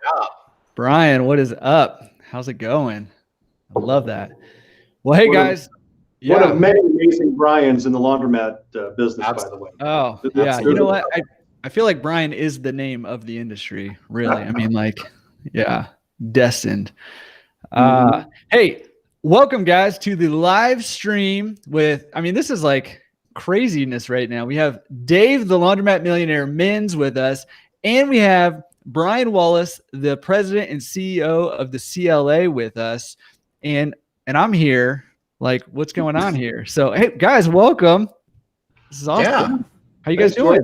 job. Brian, what is up? How's it going? I love that. Well, hey guys. One of many amazing Brians in the laundromat business, by the way. Oh, yeah. You know what? I feel like Brian is the name of the industry, really. I mean, like, yeah, destined. Hey, welcome guys to the live stream with, I mean, this is like craziness right now. We have Dave, the Laundromat Millionaire Men's with us, and we have Brian Wallace, the president and CEO of the CLA with us. And I'm here. Like, what's going on here? So, hey, guys, welcome. This is awesome. Yeah. How you guys doing?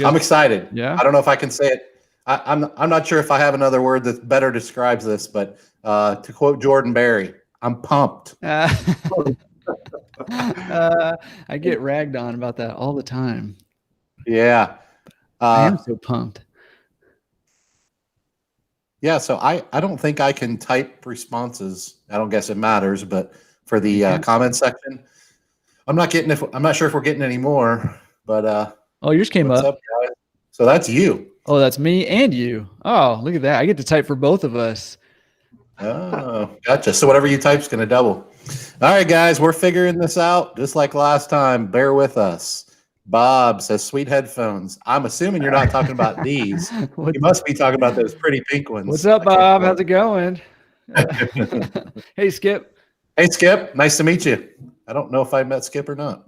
I'm excited. Yeah. I don't know if I can say it. I'm not sure if I have another word that better describes this, but to quote Jordan Berry, I'm pumped. I get ragged on about that all the time. Yeah. I am so pumped. Yeah, so I don't think I can type responses. I don't guess it matters, but for the comment section, I'm not sure if we're getting any more, but oh, yours came up. Guys? So that's you. Oh, that's me and you. Oh, look at that. I get to type for both of us. Oh, gotcha. So whatever you type's going to double. All right, guys, we're figuring this out just like last time. Bear with us. Bob says, sweet headphones. I'm assuming you're not talking about these. You must be talking about those pretty pink ones. What's up, Bob? How's it going? Hey, Skip. Hey, Skip. Nice to meet you. I don't know if I met Skip or not.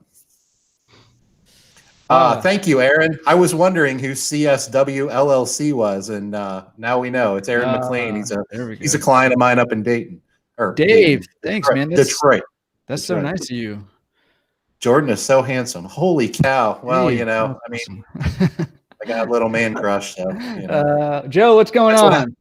Thank you, Aaron. I was wondering who CSW LLC was, and now we know. It's Aaron McLean. He's a client of mine up in Dayton. Or Dave, thanks, man. Detroit. That's so nice of you. Jordan is so handsome. Holy cow. Well, hey, I mean, I got a little man crush. So, Joe, what's going on?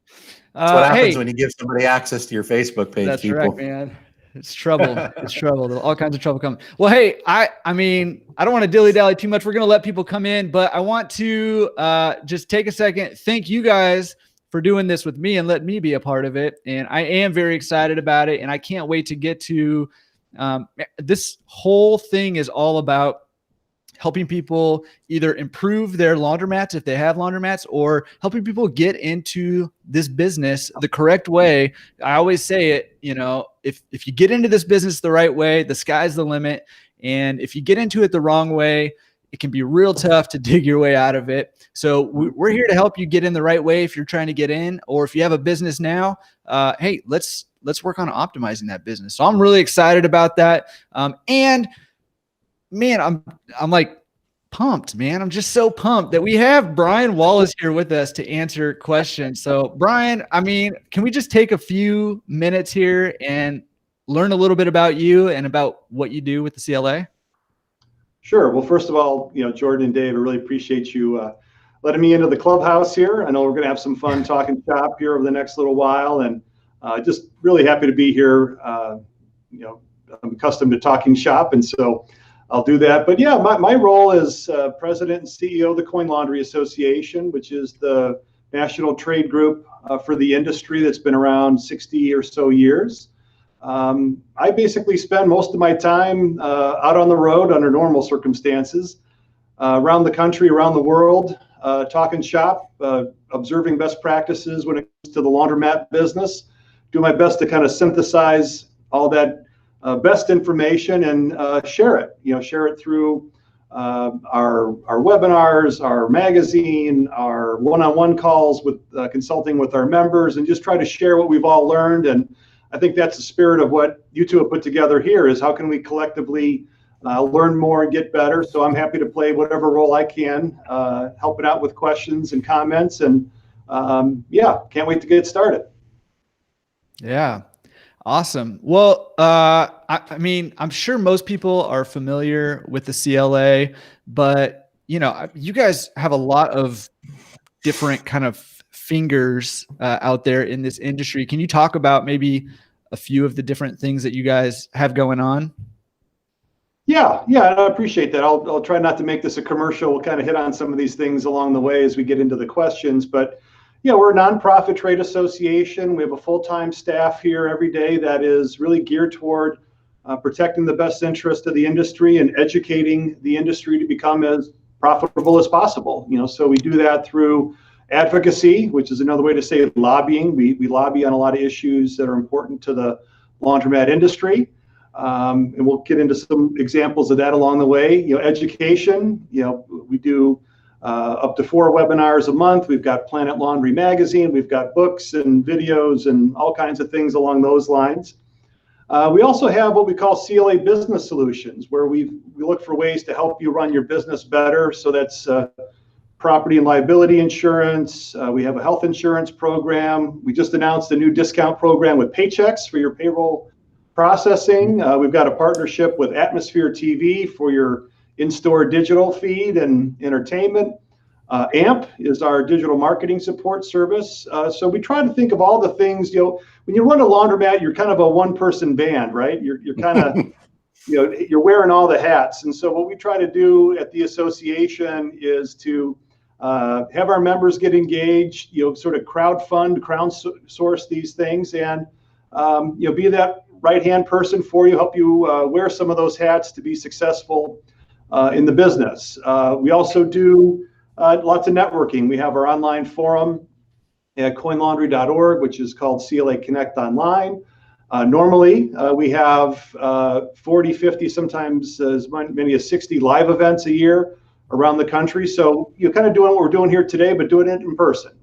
That's what happens when you give somebody access to your Facebook page. That's right, man. It's trouble. It's trouble. All kinds of trouble coming. Well, hey, I mean, I don't want to dilly-dally too much. We're going to let people come in, but I want to just take a second. Thank you guys for doing this with me and letting me be a part of it. And I am very excited about it. And I can't wait to get to this whole thing is all about helping people either improve their laundromats if they have laundromats, or helping people get into this business the correct way. I always say it, if you get into this business the right way, the sky's the limit. And if you get into it the wrong way, it can be real tough to dig your way out of it. So we're here to help you get in the right way if you're trying to get in, or if you have a business now, hey, let's work on optimizing that business. So I'm really excited about that. And man, I'm like pumped, man. I'm just so pumped that we have Brian Wallace here with us to answer questions. So Brian, I mean, can we just take a few minutes here and learn a little bit about you and about what you do with the CLA? Sure. Well, first of all, Jordan and Dave, I really appreciate you letting me into the clubhouse here. I know we're going to have some fun talking shop here over the next little while, and just really happy to be here. I'm accustomed to talking shop, and so I'll do that. But yeah, my role is president and CEO of the Coin Laundry Association, which is the national trade group for the industry that's been around 60 or so years. I basically spend most of my time out on the road under normal circumstances, around the country, around the world, talking shop, observing best practices when it comes to the laundromat business. Do my best to kind of synthesize all that best information and share it. Share it through our webinars, our magazine, our one-on-one calls with consulting with our members, and just try to share what we've all learned. And I think that's the spirit of what you two have put together here, is how can we collectively learn more and get better. So I'm happy to play whatever role I can, helping out with questions and comments. And yeah, can't wait to get started. Yeah. Awesome. Well, I mean, I'm sure most people are familiar with the CLA, but you guys have a lot of different kind of fingers out there in this industry. Can you talk about maybe a few of the different things that you guys have going on? Yeah, I appreciate that. I'll try not to make this a commercial. We'll kind of hit on some of these things along the way as we get into the questions. But yeah, we're a nonprofit trade association. We have a full-time staff here every day that is really geared toward protecting the best interest of the industry and educating the industry to become as profitable as possible. So we do that through advocacy, which is another way to say lobbying. We lobby on a lot of issues that are important to the laundromat industry. And we'll get into some examples of that along the way. Education, we do up to 4 webinars a month. We've got Planet Laundry Magazine. We've got books and videos and all kinds of things along those lines. We also have what we call CLA Business Solutions, where we look for ways to help you run your business better. So that's property and liability insurance. We have a health insurance program. We just announced a new discount program with Paychecks for your payroll processing. We've got a partnership with Atmosphere TV for your in-store digital feed and entertainment. AMP is our digital marketing support service. So we try to think of all the things, when you run a laundromat, you're kind of a one-person band, right? You're kind of, you're wearing all the hats. And so what we try to do at the association is to have our members get engaged, sort of crowdsource these things, and be that right-hand person for you, help you wear some of those hats to be successful in the business. We also do lots of networking. We have our online forum at coinlaundry.org, which is called CLA Connect Online. Normally, we have 40, 50, sometimes as many as 60 live events a year around the country. So you're kind of doing what we're doing here today, but doing it in person,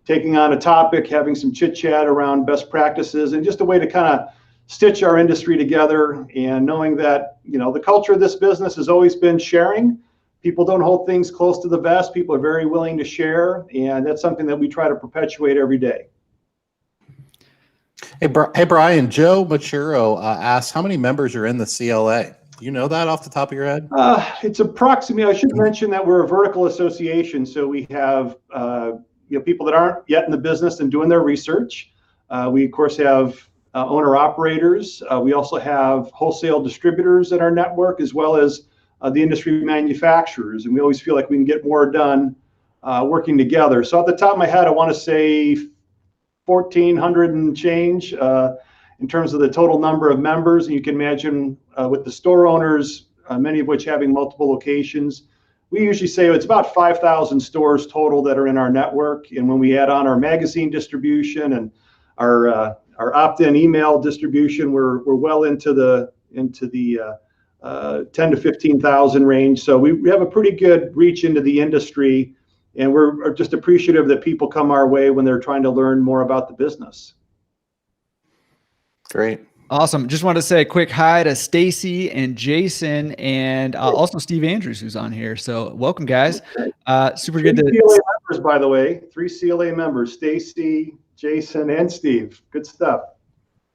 taking on a topic, having some chit chat around best practices, and just a way to kind of stitch our industry together, and knowing that, the culture of this business has always been sharing. People don't hold things close to the vest. People are very willing to share, and that's something that we try to perpetuate every day. Hey, Brian, Joe Machuro asks, how many members are in the CLA? Do you know that off the top of your head? It's approximately, I should mention that we're a vertical association, so we have people that aren't yet in the business and doing their research. We, of course, have owner-operators. We also have wholesale distributors in our network, as well as the industry manufacturers, and we always feel like we can get more done working together. So at the top of my head, I want to say 1,400 and change in terms of the total number of members. And you can imagine with the store owners, many of which having multiple locations, we usually say it's about 5,000 stores total that are in our network. And when we add on our magazine distribution and our opt-in email distribution, we're well into the 10 to 15,000 range. So we have a pretty good reach into the industry, and we're just appreciative that people come our way when they're trying to learn more about the business. Great. Awesome. Just wanted to say a quick hi to Stacy and Jason, and also Steve Andrews, who's on here. So welcome, guys. Super good to CLA members, by the way. 3 CLA members: Stacy, Jason, and Steve. Good stuff.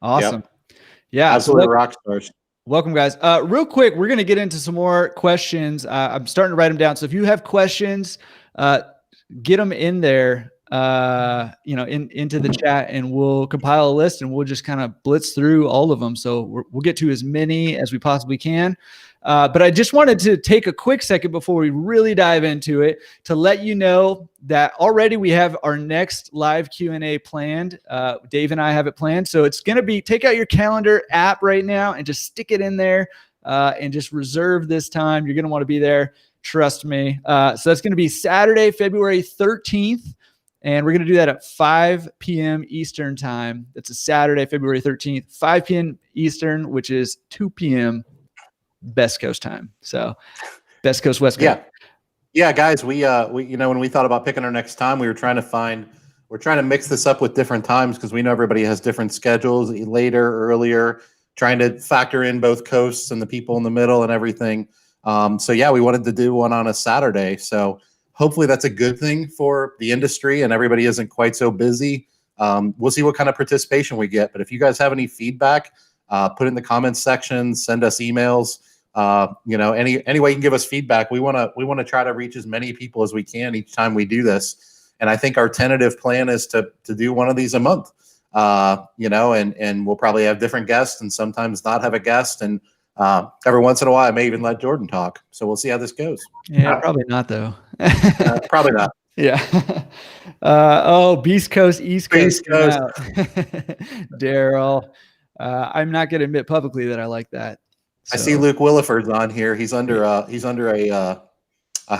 Awesome. Yep. Yeah. Absolutely rock stars. Welcome, guys. Real quick, we're going to get into some more questions. I'm starting to write them down. So if you have questions, get them in there, into the chat, and we'll compile a list, and we'll just kind of blitz through all of them. So we'll get to as many as we possibly can. But I just wanted to take a quick second before we really dive into it to let you know that already we have our next live Q&A planned. Dave and I have it planned. So it's going to be, take out your calendar app right now and just stick it in there and just reserve this time. You're going to want to be there. Trust me. So that's going to be Saturday, February 13th. And we're going to do that at 5 p.m. Eastern time. That's a Saturday, February 13th, 5 p.m. Eastern, which is 2 p.m. Best Coast time. So Best Coast, West Coast. Yeah, guys, we when we thought about picking our next time, we're trying to mix this up with different times, because we know everybody has different schedules, later, earlier, trying to factor in both coasts and the people in the middle and everything. So yeah, we wanted to do one on a Saturday. So hopefully that's a good thing for the industry and everybody isn't quite so busy. We'll see what kind of participation we get. But if you guys have any feedback, put it in the comments section, send us emails. Any way you can give us feedback. We want to try to reach as many people as we can each time we do this. And I think our tentative plan is to do one of these a month. And we'll probably have different guests and sometimes not have a guest. And every once in a while, I may even let Jordan talk. So we'll see how this goes. Yeah, probably not though. Probably not. Yeah. Beast Coast, East Coast. Daryl. I'm not going to admit publicly that I like that. So. I see Luke Williford's on here. He's under a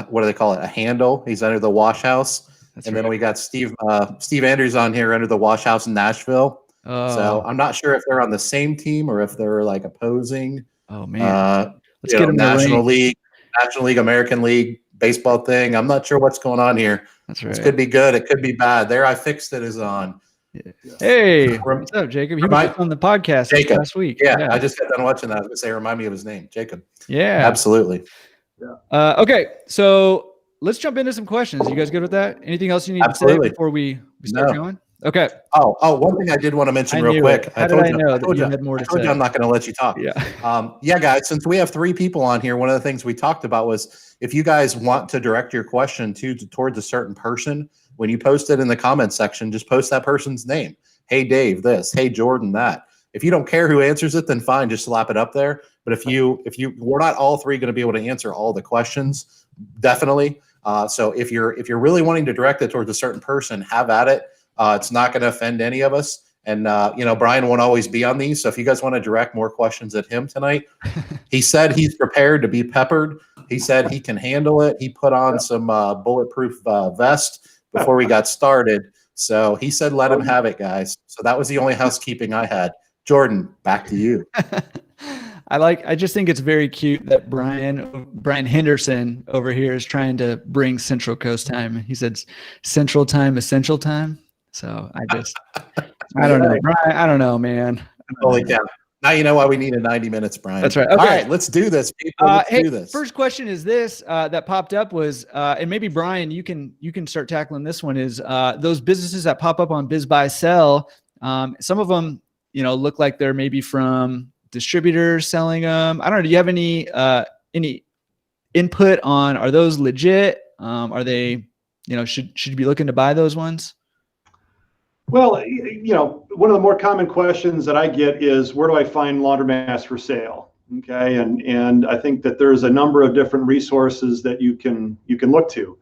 what do they call it? A handle. He's under the wash house. And then we got Steve Andrews on here under the Wash House in Nashville. So I'm not sure if they're on the same team or if they're like opposing. Oh man, let's get them National League, American League baseball thing. I'm not sure what's going on here. That's right. This could be good. It could be bad. There, I fixed it. Is on. Yeah. Hey, what's up, Jacob? He was on the podcast last week. Yeah, I just got done watching that. I was gonna say, remind me of his name, Jacob. Yeah, absolutely. Yeah. Okay, so let's jump into some questions. You guys good with that? Anything else you need to say before we start going? Okay. Oh, one thing I did want to mention real quick. I told you had more to say. I'm not going to let you talk. Yeah. Guys, since we have 3 people on here, one of the things we talked about was if you guys want to direct your question towards a certain person, when you post it in the comments section, just post that person's name. Hey, Dave, this. Hey, Jordan, that. If you don't care who answers it, then fine, just slap it up there. But if we're not all 3 going to be able to answer all the questions, definitely. So if you're really wanting to direct it towards a certain person, have at it. It's not going to offend any of us. And, Brian won't always be on these. So if you guys want to direct more questions at him tonight, he said he's prepared to be peppered. He said he can handle it. He put on some bulletproof vest before we got started. So he said, let him have it, guys. So that was the only housekeeping I had. Jordan, back to you. I just think it's very cute that Brian Henderson over here is trying to bring Central Coast time. He said Central time, essential time. So I don't know, Brian. I don't know, man. Holy cow. Now you know why we needed 90 minutes, Brian. That's right. Okay. All right, let's do this, people. Let's do this. First question is this that popped up was, and maybe Brian, you can start tackling this one, is those businesses that pop up on Biz Buy Sell. Some of them, look like they're maybe from distributors selling them. I don't know. Do you have any input on, are those legit? Are they, should you be looking to buy those ones? Well, one of the more common questions that I get is, where do I find laundromats for sale? Okay, and I think that there's a number of different resources that you can look to.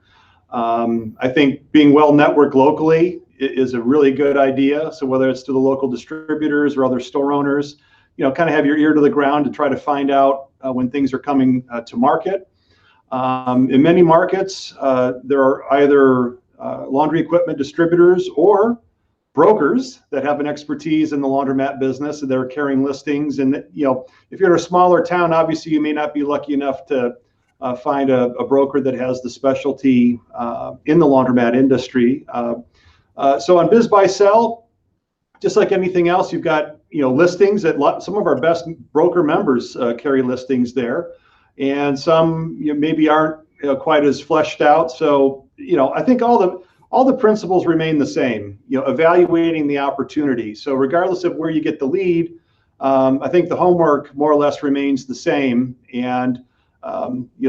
I think being well networked locally is a really good idea. So whether it's to the local distributors or other store owners, kind of have your ear to the ground to try to find out when things are coming to market. In many markets, there are either laundry equipment distributors or brokers that have an expertise in the laundromat business, and they're carrying listings. And if you're in a smaller town, obviously you may not be lucky enough to find a broker that has the specialty in the laundromat industry. So on Biz Buy Sell, just like anything else, you've got listings that some of our best broker members carry listings there, and some maybe aren't quite as fleshed out. So I think all the principles remain the same. Evaluating the opportunity. So regardless of where you get the lead, I think the homework more or less remains the same. And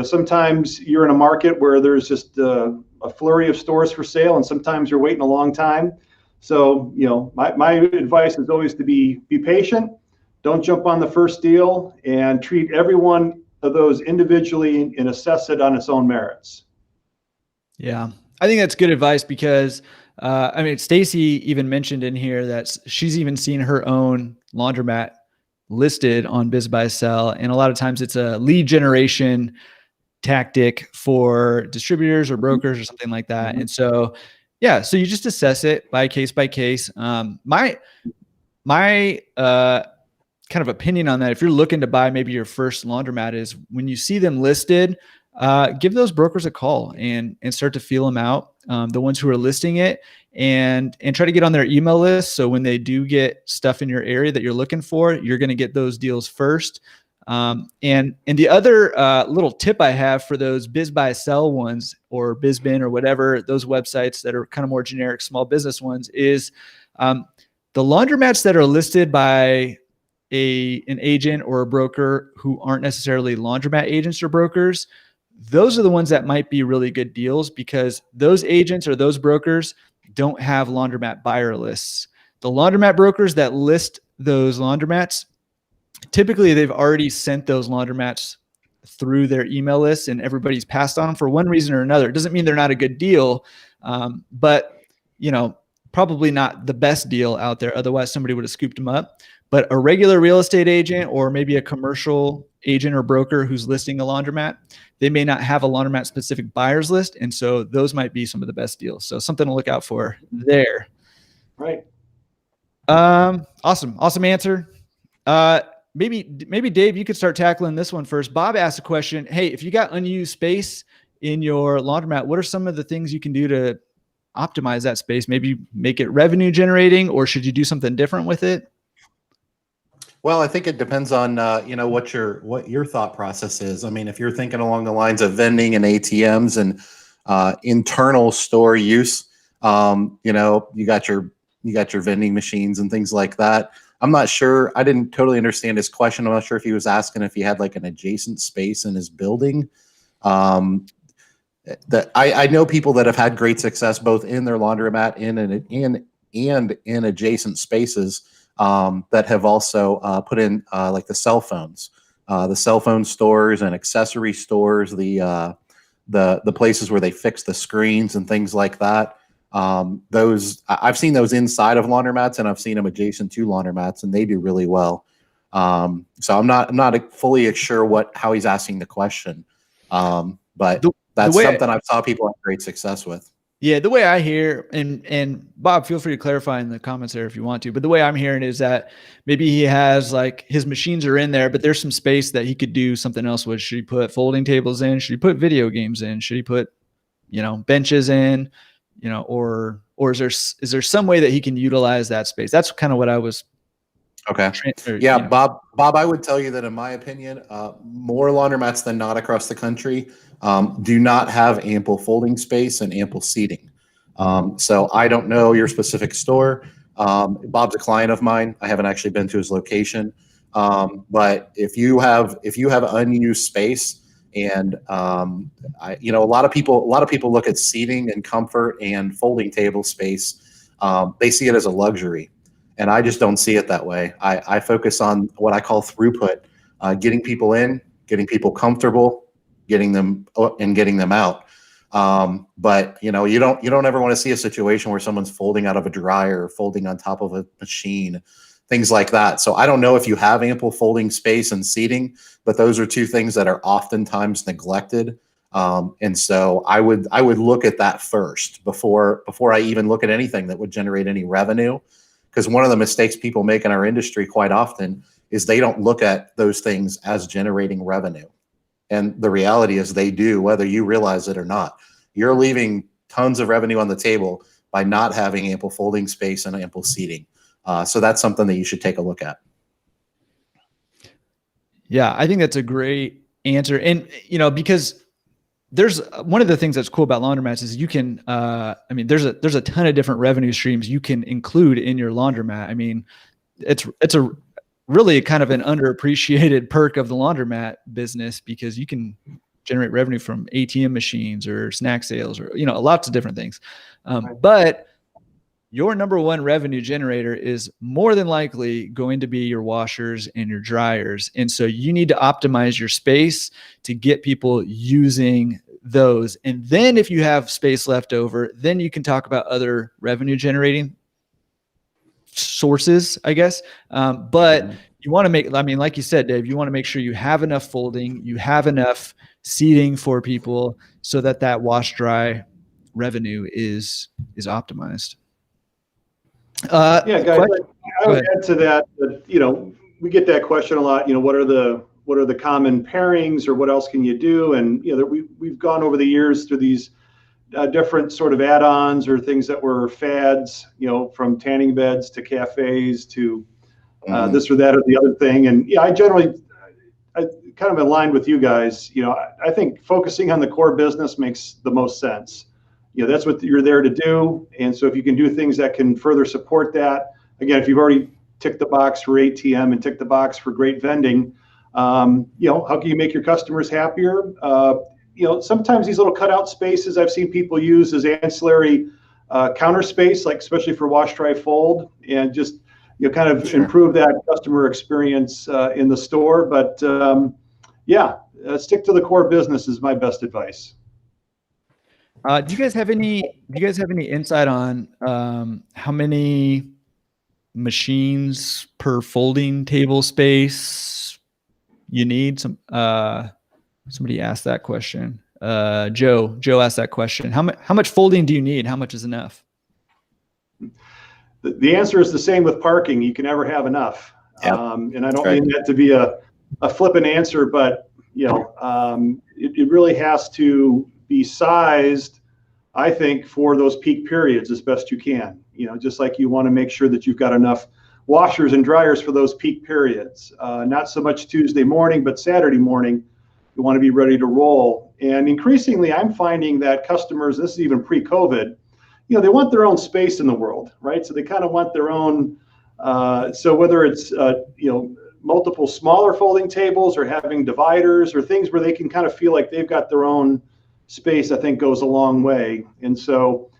sometimes you're in a market where there's just a flurry of stores for sale, and sometimes you're waiting a long time. So my advice is always to be patient. Don't jump on the first deal, and treat every one of those individually and assess it on its own merits. Yeah. I think that's good advice because, Stacy even mentioned in here that she's even seen her own laundromat listed on Biz Buy Sell. And a lot of times it's a lead generation tactic for distributors or brokers or something like that. And so, so you just assess it by case. My kind of opinion on that, if you're looking to buy maybe your first laundromat, is when you see them listed, give those brokers a call and start to feel them out, the ones who are listing it, and try to get on their email list. So when they do get stuff in your area that you're looking for, you're going to get those deals first. And the other little tip I have for those Biz Buy Sell ones, or BizBin or whatever, those websites that are kind of more generic small business ones, is the laundromats that are listed by an agent or a broker who aren't necessarily laundromat agents or brokers. Those are the ones that might be really good deals, because those agents or those brokers don't have laundromat buyer lists. The laundromat brokers that list those laundromats, typically they've already sent those laundromats through their email lists, and everybody's passed on them for one reason or another. It doesn't mean they're not a good deal, but probably not the best deal out there. Otherwise somebody would have scooped them up. But a regular real estate agent or maybe a commercial agent or broker who's listing a laundromat, they may not have a laundromat specific buyers list. And so those might be some of the best deals. So something to look out for there. Right. Awesome answer. Maybe Dave, you could start tackling this one first. Bob asked a question. Hey, if you got unused space in your laundromat, what are some of the things you can do to optimize that space? Maybe make it revenue generating, or should you do something different with it? Well, I think it depends on what your thought process is. I mean, if you're thinking along the lines of vending and ATMs and internal store use, you got your vending machines and things like that. I'm not sure. I didn't totally understand his question. I'm not sure if he was asking if he had like an adjacent space in his building. That I know people that have had great success both in their laundromat and in adjacent spaces that have also put in like the cell phone stores and accessory stores, the places where they fix the screens and things like that. Those I've seen those inside of laundromats, and I've seen them adjacent to laundromats, and they do really well. So I'm not fully sure how he's asking the question, but that's something I've saw people have great success with. Yeah, the way I hear, and Bob, feel free to clarify in the comments there if you want to, but the way I'm hearing is that maybe he has like his machines are in there, but there's some space that he could do something else with. Should he put folding tables in? Should he put video games in? Should he put, benches in? Or is there some way that he can utilize that space? That's kind of what I was. Okay. Yeah, Bob, I would tell you that in my opinion, more laundromats than not across the country do not have ample folding space and ample seating. So I don't know your specific store. Bob's a client of mine. I haven't actually been to his location. But if you have unused space, and a lot of people look at seating and comfort and folding table space. They see it as a luxury. And I just don't see it that way. I focus on what I call throughput, getting people in, getting people comfortable, getting them out. But you don't ever want to see a situation where someone's folding out of a dryer or folding on top of a machine, things like that. So I don't know if you have ample folding space and seating, but those are two things that are oftentimes neglected. And so I would look at that first before I even look at anything that would generate any revenue. Because one of the mistakes people make in our industry quite often is they don't look at those things as generating revenue. And the reality is they do, whether you realize it or not. You're leaving tons of revenue on the table by not having ample folding space and ample seating. So that's something that you should take a look at. Yeah, I think that's a great answer. And, because there's one of the things that's cool about laundromats is you can, there's a ton of different revenue streams you can include in your laundromat. I mean, it's a really kind of an underappreciated perk of the laundromat business because you can generate revenue from ATM machines or snack sales or, lots of different things. But your number one revenue generator is more than likely going to be your washers and your dryers. And so you need to optimize your space to get people using those. And then if you have space left over, then you can talk about other revenue generating sources, I guess. But you want to make, like you said, Dave, you want to make sure you have enough folding, you have enough seating for people so that wash dry revenue is optimized. Guys, I would add to that, we get that question a lot. What are the common pairings, or what else can you do? And we've gone over the years through these different sort of add-ons or things that were fads. From tanning beds to cafes to this or that or the other thing. And I generally, I kind of aligned with you guys. I think focusing on the core business makes the most sense. That's what you're there to do. And so if you can do things that can further support that, again, if you've already ticked the box for ATM and ticked the box for great vending, how can you make your customers happier? Sometimes these little cutout spaces I've seen people use as ancillary counter space, like especially for wash, dry, fold, and just, kind of improve that customer experience in the store. But stick to the core business is my best advice. Do you guys have any insight on how many machines per folding table space you need? Somebody asked that question. Joe asked that question. How much folding do you need? How much is enough? The answer is the same with parking. You can never have enough. Yep. And I don't mean that to be a flippant answer, but it really has to be sized, I think, for those peak periods as best you can. Just like you want to make sure that you've got enough washers and dryers for those peak periods. Not so much Tuesday morning, but Saturday morning, you want to be ready to roll. And increasingly, I'm finding that customers, this is even pre-COVID, they want their own space in the world, right? So they kind of want their own, so whether it's, multiple smaller folding tables or having dividers or things where they can kind of feel like they've got their own space, I think goes a long way. And so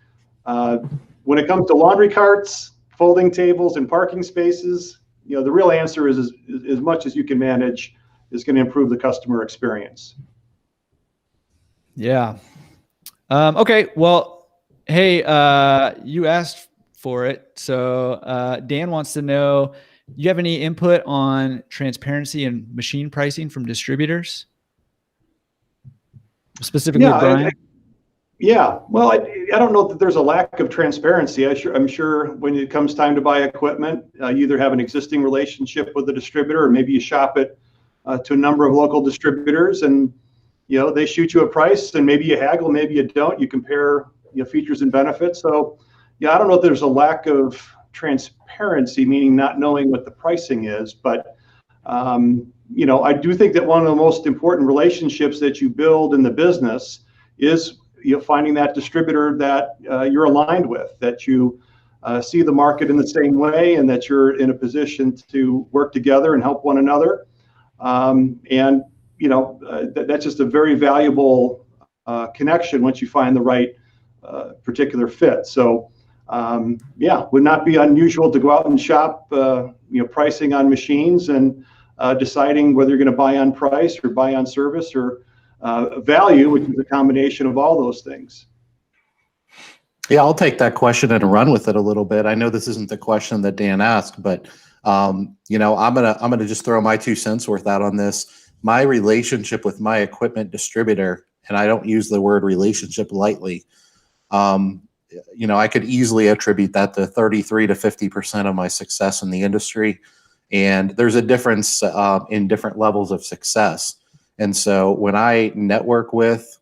when it comes to laundry carts, folding tables, and parking spaces, the real answer is as much as you can manage is going to improve the customer experience. Yeah. Okay. Well, hey, you asked for it. So Dan wants to know, you have any input on transparency and machine pricing from distributors? Specifically, Brian? Well, I don't know that there's a lack of transparency. I'm sure when it comes time to buy equipment, you either have an existing relationship with the distributor or maybe you shop it to a number of local distributors and, they shoot you a price and maybe you haggle, maybe you don't. You compare features and benefits. So, I don't know if there's a lack of transparency, meaning not knowing what the pricing is. But, I do think that one of the most important relationships that you build in the business is finding that distributor that you're aligned with, that you see the market in the same way, and that you're in a position to work together and help one another. That's just a very valuable connection once you find the right particular fit. So, would not be unusual to go out and shop, pricing on machines and deciding whether you're going to buy on price or buy on service or value, which is a combination of all those things. Yeah, I'll take that question and run with it a little bit. I know this isn't the question that Dan asked, but I'm gonna just throw my 2 cents worth out on this. My relationship with my equipment distributor, and I don't use the word relationship lightly, I could easily attribute that to 33 to 50% of my success in the industry. And there's a difference in different levels of success. And so when I network with,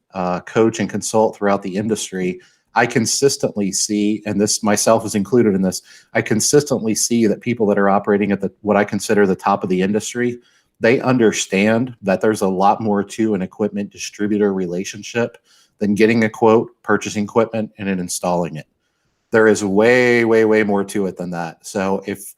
coach, and consult throughout the industry, I consistently see, and this myself is included in this, I consistently see that people that are operating at what I consider the top of the industry, they understand that there's a lot more to an equipment distributor relationship than getting a quote, purchasing equipment, and then installing it. There is way, way, way more to it than that. So if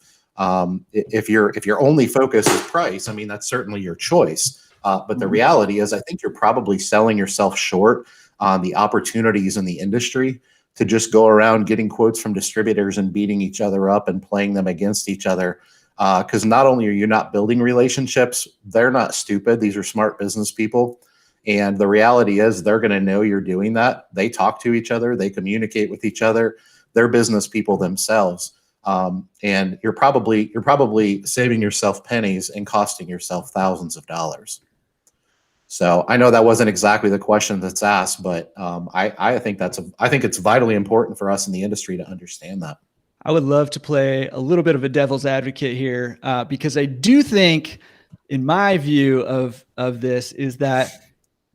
your only focus is price, I mean, that's certainly your choice. But the reality is, I think you're probably selling yourself short on the opportunities in the industry to just go around getting quotes from distributors and beating each other up and playing them against each other. Because not only are you not building relationships, they're not stupid. These are smart business people. And the reality is they're going to know you're doing that. They talk to each other. They communicate with each other. They're business people themselves. And you're probably saving yourself pennies and costing yourself thousands of dollars. So I know that wasn't exactly the question that's asked, but I think it's vitally important for us in the industry to understand that. I would love to play a little bit of a devil's advocate here, because I do think, in my view of this, is that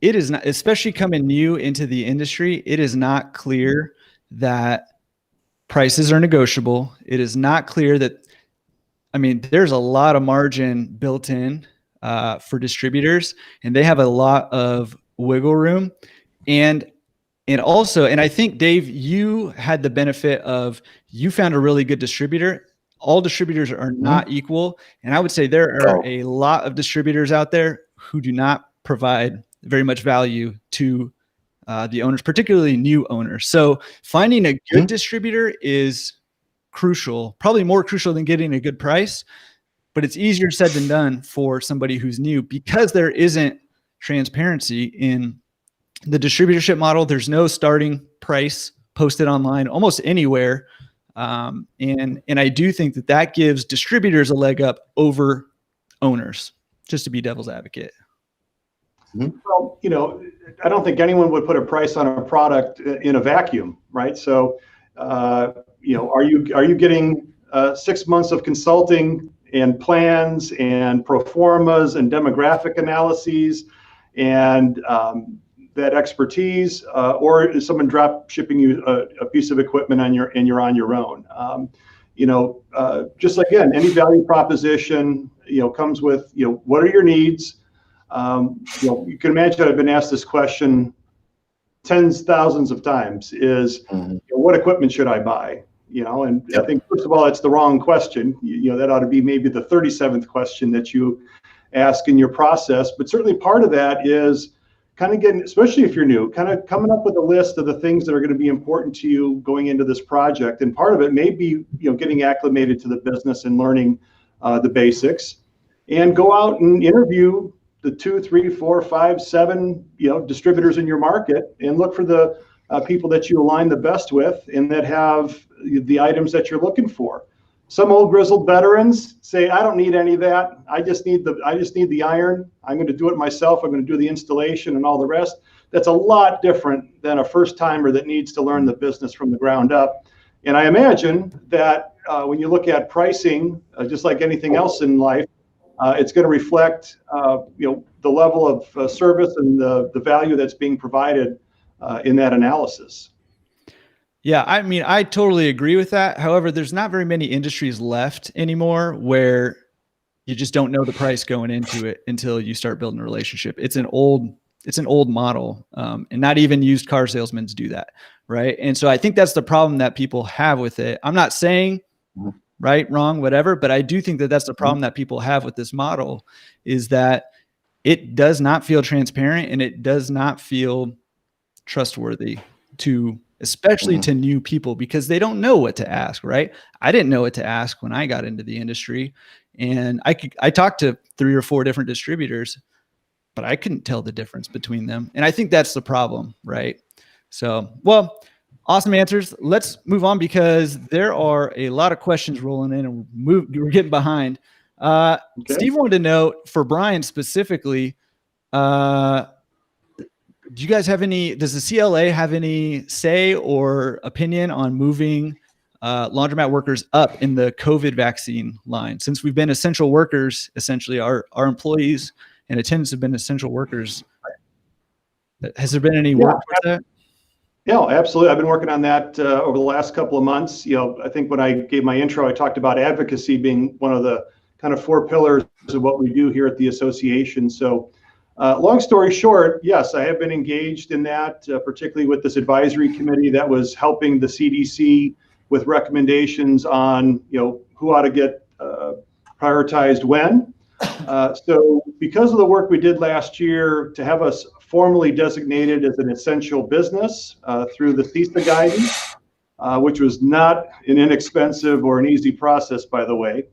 it is not, especially coming new into the industry, it is not clear that prices are negotiable. It is not clear that, there's a lot of margin built in for distributors, and they have a lot of wiggle room. And also, I think, Dave, you had the benefit of, you found a really good distributor. All distributors are not equal. And I would say there are a lot of distributors out there who do not provide very much value to the owners, particularly new owners. So finding a good distributor is crucial, probably more crucial than getting a good price, but it's easier said than done for somebody who's new, because there isn't transparency in the distributorship model. There's no starting price posted online almost anywhere. And I do think that gives distributors a leg up over owners, just to be devil's advocate. Well, I don't think anyone would put a price on a product in a vacuum, right? So, are you getting 6 months of consulting and plans and pro formas and demographic analyses and that expertise, or is someone drop shipping you a piece of equipment and you're on your own? Just like, again, any value proposition, comes with, what are your needs? You can imagine I've been asked this question tens, thousands of times is, what equipment should I buy? And I think, first of all, it's the wrong question. That ought to be maybe the 37th question that you ask in your process. But certainly part of that is kind of getting, especially if you're new, kind of coming up with a list of the things that are going to be important to you going into this project. And part of it may be, getting acclimated to the business and learning the basics, and go out and interview the 2, 3, 4, 5, 7, distributors in your market, and look for the people that you align the best with and that have the items that you're looking for. Some old grizzled veterans say, I don't need any of that. I just need the iron. I'm going to do it myself. I'm going to do the installation and all the rest. That's a lot different than a first timer that needs to learn the business from the ground up. And I imagine that when you look at pricing, just like anything else in life, it's going to reflect, the level of service and the value that's being provided in that analysis. Yeah, I mean, I totally agree with that. However, there's not very many industries left anymore where you just don't know the price going into it until you start building a relationship. It's an old model, and not even used car salesmen do that, right? And so I think that's the problem that people have with it. I'm not saying right, wrong, whatever, but I do think that that's the problem that people have with this model, is that it does not feel transparent and it does not feel trustworthy especially to new people, because they don't know what to ask, right? I didn't know what to ask when I got into the industry, and I talked to 3 or 4 different distributors, but I couldn't tell the difference between them. And I think that's the problem, right? So, well, awesome answers. Let's move on, because there are a lot of questions rolling in and we're getting behind. Okay. Steve wanted to know, for Brian specifically, do you guys have does the CLA have any say or opinion on moving laundromat workers up in the COVID vaccine line? Since we've been essential workers, essentially our employees and attendants have been essential workers. Has there been any work with that? Yeah, absolutely. I've been working on that over the last couple of months. I think when I gave my intro, I talked about advocacy being one of the kind of 4 pillars of what we do here at the association. So long story short, yes, I have been engaged in that, particularly with this advisory committee that was helping the CDC with recommendations on, who ought to get prioritized when. So because of the work we did last year to have us formally designated as an essential business through the CISA guidance, which was not an inexpensive or an easy process, by the way.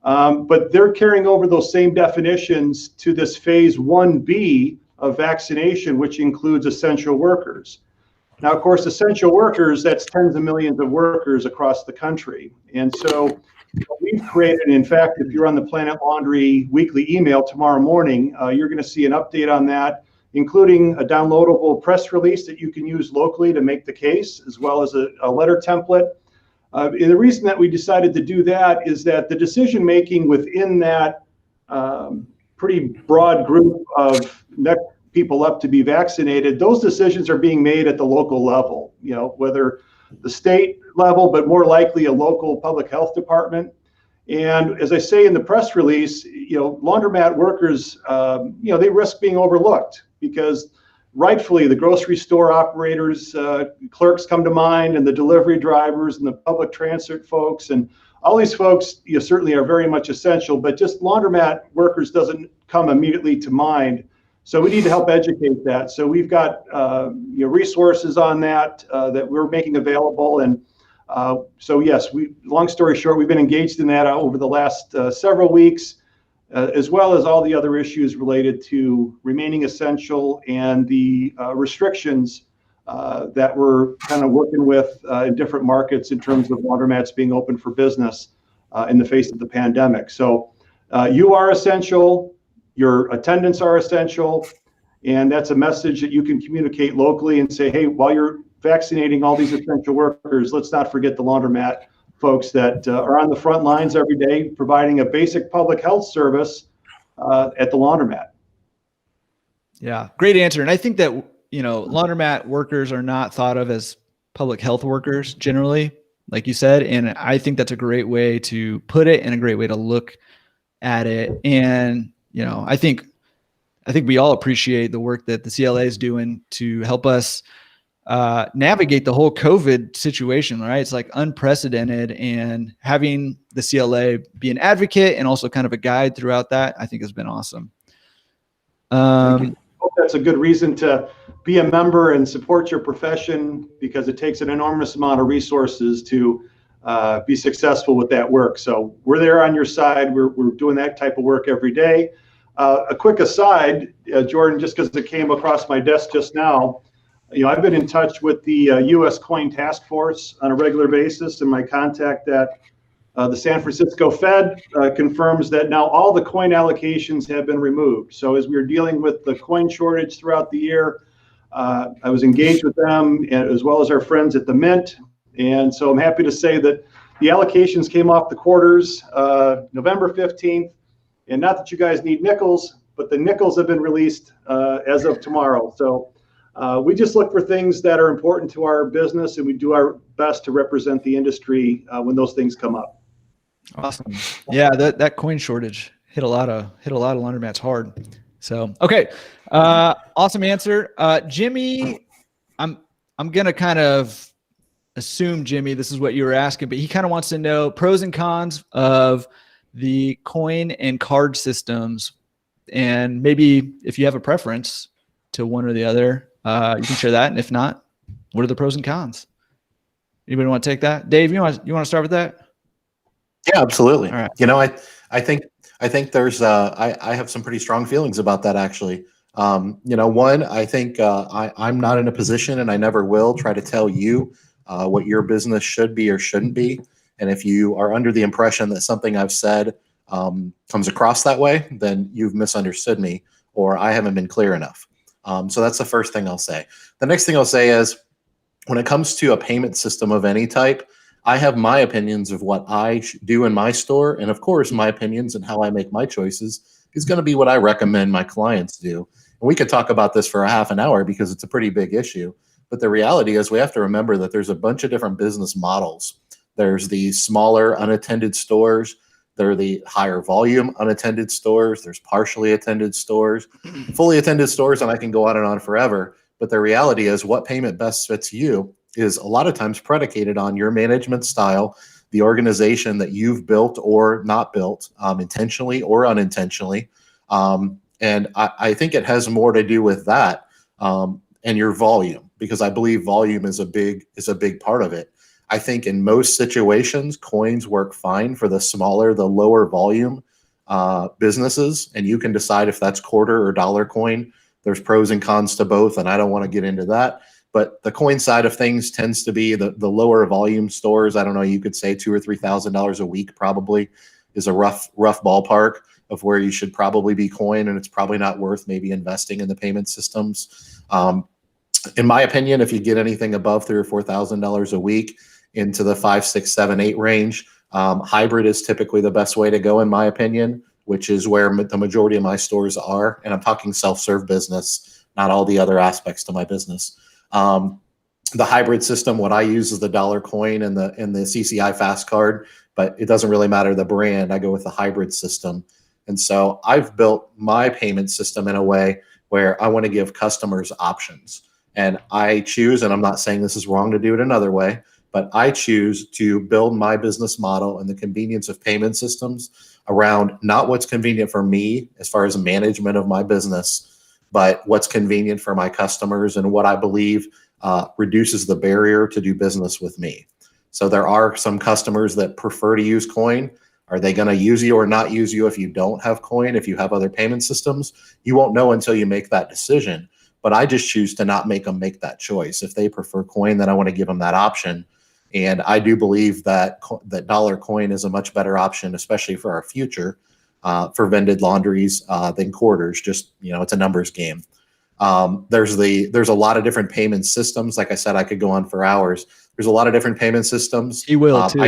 But they're carrying over those same definitions to this phase 1B of vaccination, which includes essential workers. Now, of course, essential workers, that's tens of millions of workers across the country. And so we've created, in fact, if you're on the Planet Laundry weekly email tomorrow morning, you're going to see an update on that, including a downloadable press release that you can use locally to make the case, as well as a letter template. And the reason that we decided to do that is that the decision making within that pretty broad group of next people up to be vaccinated, those decisions are being made at the local level, whether the state level, but more likely a local public health department. And as I say in the press release, laundromat workers, they risk being overlooked, because rightfully the grocery store operators, clerks come to mind, and the delivery drivers and the public transit folks, and all these folks certainly are very much essential, but just laundromat workers doesn't come immediately to mind. So we need to help educate that. So we've got resources on that that we're making available. And so yes, long story short, we've been engaged in that over the last several weeks, as well as all the other issues related to remaining essential and the restrictions that we're kind of working with in different markets in terms of laundromats being open for business in the face of the pandemic. So you are essential, your attendants are essential, and that's a message that you can communicate locally and say, hey, while you're vaccinating all these essential workers, let's not forget the laundromat folks that are on the front lines every day providing a basic public health service at the laundromat. Yeah, great answer. And I think that, laundromat workers are not thought of as public health workers generally, like you said. And I think that's a great way to put it and a great way to look at it. And, I think we all appreciate the work that the CLA is doing to help us navigate the whole COVID situation, right? It's like unprecedented, and having the CLA be an advocate and also kind of a guide throughout that, I think has been awesome. I hope that's a good reason to be a member and support your profession, because it takes an enormous amount of resources to be successful with that work. So we're there on your side. We're doing that type of work every day. A quick aside, Jordan, just because it came across my desk just now, I've been in touch with the U.S. Coin Task Force on a regular basis, and my contact at the San Francisco Fed confirms that now all the coin allocations have been removed. So as we were dealing with the coin shortage throughout the year, I was engaged with them as well as our friends at the Mint. And so I'm happy to say that the allocations came off the quarters November 15th. And not that you guys need nickels, but the nickels have been released as of tomorrow. So we just look for things that are important to our business, and we do our best to represent the industry when those things come up. Awesome. Yeah, that coin shortage hit a lot of laundromats hard. So, okay. Awesome answer. Jimmy, I'm gonna kind of assume, Jimmy, this is what you were asking, but he kind of wants to know pros and cons of the coin and card systems, and maybe if you have a preference to one or the other, you can share that. And if not, what are the pros and cons? Anybody want to take that? Dave, you want to start with that? Yeah, absolutely. All right. I think there's I have some pretty strong feelings about that, actually. One, I think I'm not in a position, and I never will try to tell you what your business should be or shouldn't be. And if you are under the impression that something I've said comes across that way, then you've misunderstood me, or I haven't been clear enough. So that's the first thing I'll say. The next thing I'll say is, when it comes to a payment system of any type, I have my opinions of what I do in my store. And of course, my opinions and how I make my choices is going to be what I recommend my clients do. And we could talk about this for a half an hour because it's a pretty big issue. But the reality is we have to remember that there's a bunch of different business models. There's the smaller unattended stores. There are the higher volume unattended stores. There's partially attended stores, fully attended stores, and I can go on and on forever. But the reality is what payment best fits you is a lot of times predicated on your management style, the organization that you've built or not built, intentionally or unintentionally. And I think it has more to do with that and your volume, because I believe volume is a big part of it. I think in most situations, coins work fine for the smaller, the lower volume businesses, and you can decide if that's quarter or dollar coin. There's pros and cons to both, and I don't want to get into that. But the coin side of things tends to be the lower volume stores. I don't know, you could say $2,000 or $3,000 a week probably is a rough ballpark of where you should probably be coin, and it's probably not worth maybe investing in the payment systems. In my opinion, if you get anything above $3,000 or $4,000 a week into the 5, 6, 7, 8 range, hybrid is typically the best way to go, in my opinion, which is where the majority of my stores are. And I'm talking self-serve business, not all the other aspects to my business. The hybrid system, what I use is the dollar coin and the CCI fast card, but it doesn't really matter the brand. I go with the hybrid system. And so I've built my payment system in a way where I want to give customers options. And I choose, and I'm not saying this is wrong to do it another way, but I choose to build my business model and the convenience of payment systems around not what's convenient for me as far as management of my business, but what's convenient for my customers and what I believe reduces the barrier to do business with me. So there are some customers that prefer to use coin. Are they going to use you or not use you if you don't have coin, if you have other payment systems? You won't know until you make that decision. but I just choose to not make them make that choice. If they prefer coin, then I want to give them that option. And I do believe that that dollar coin is a much better option, especially for our future, for vended laundries than quarters. Just, it's a numbers game. There's a lot of different payment systems. Like I said, I could go on for hours. There's a lot of different payment systems. He will too.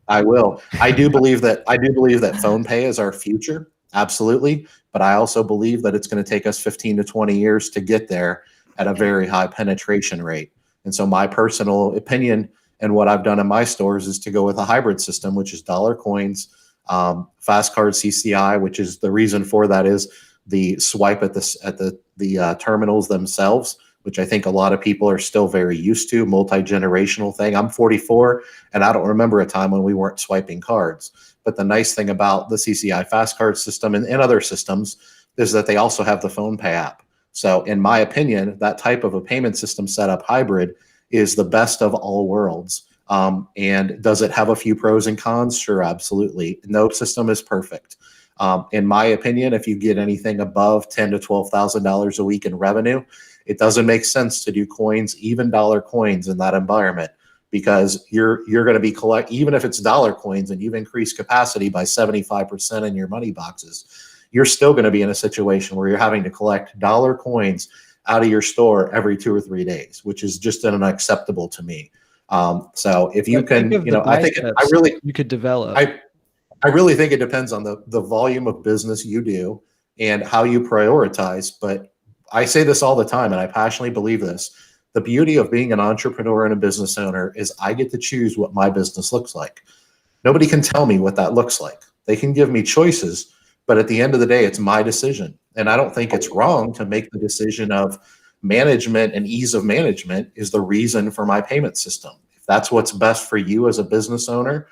I will. I do believe that phone pay is our future. Absolutely. But I also believe that it's going to take us 15 to 20 years to get there at a very high penetration rate. And so my personal opinion and what I've done in my stores is to go with a hybrid system, which is dollar coins, fast card CCI, which is the reason for that is the swipe at the terminals themselves, which I think a lot of people are still very used to, multi-generational thing. I'm 44 and I don't remember a time when we weren't swiping cards. But the nice thing about the CCI fast card system and other systems is that they also have the phone pay app. So in my opinion, that type of a payment system setup hybrid is the best of all worlds. And does it have a few pros and cons? Sure, absolutely. No system is perfect. In my opinion, if you get anything above $10,000 to $12,000 a week in revenue, it doesn't make sense to do coins, even dollar coins in that environment, because you're going to be even if it's dollar coins and you've increased capacity by 75% in your money boxes, you're still going to be in a situation where you're having to collect dollar coins out of your store every 2 or 3 days, which is just unacceptable to me. So if you can, you could develop. I really think it depends on the volume of business you do and how you prioritize. But I say this all the time, and I passionately believe this. The beauty of being an entrepreneur and a business owner is I get to choose what my business looks like. Nobody can tell me what that looks like. They can give me choices, but at the end of the day, it's my decision. And I don't think it's wrong to make the decision of management, and ease of management is the reason for my payment system. If that's what's best for you as a business owner,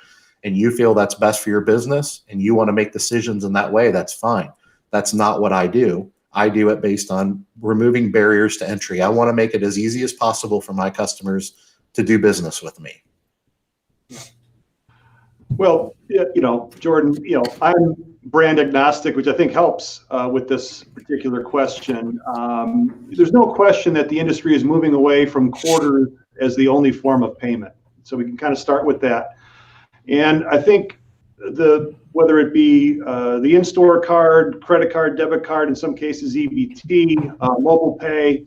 and you feel that's best for your business and you want to make decisions in that way, that's fine. That's not what I do. I do it based on removing barriers to entry. I want to make it as easy as possible for my customers to do business with me. Well, Jordan, I'm brand agnostic, which I think helps with this particular question. There's no question that the industry is moving away from quarters as the only form of payment. So we can kind of start with that. And I think whether it be the in-store card, credit card, debit card, in some cases EBT, mobile pay,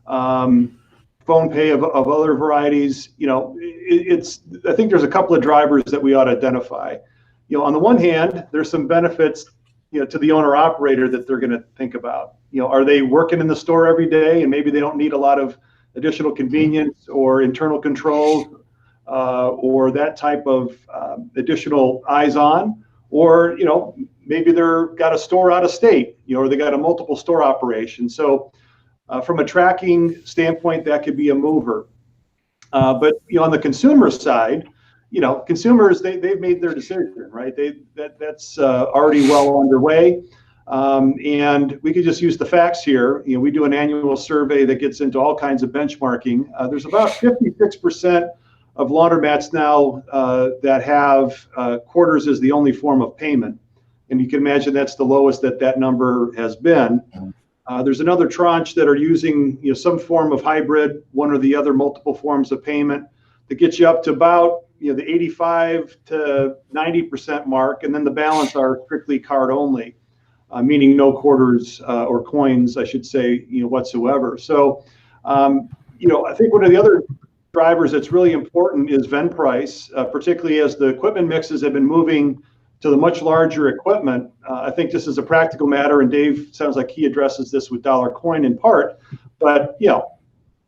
phone pay of other varieties, I think there's a couple of drivers that we ought to identify. On the one hand, there's some benefits, to the owner operator that they're going to think about. Are they working in the store every day and maybe they don't need a lot of additional convenience or internal controls? Or that type of additional eyes on, or maybe they're got a store out of state, or they got a multiple store operation. So from a tracking standpoint, that could be a mover. But on the consumer side, consumers they've made their decision, right? That's already well underway. And we could just use the facts here. We do an annual survey that gets into all kinds of benchmarking. There's about 56% of laundromats now that have quarters as the only form of payment. And you can imagine that's the lowest that number has been. There's another tranche that are using some form of hybrid, one or the other, multiple forms of payment, that gets you up to about the 85 to 90% mark. And then the balance are strictly card only, meaning no quarters or coins, I should say, whatsoever. So, I think one of the other drivers that's really important is vend price, particularly as the equipment mixes have been moving to the much larger equipment. I think this is a practical matter, and Dave sounds like he addresses this with dollar coin in part. But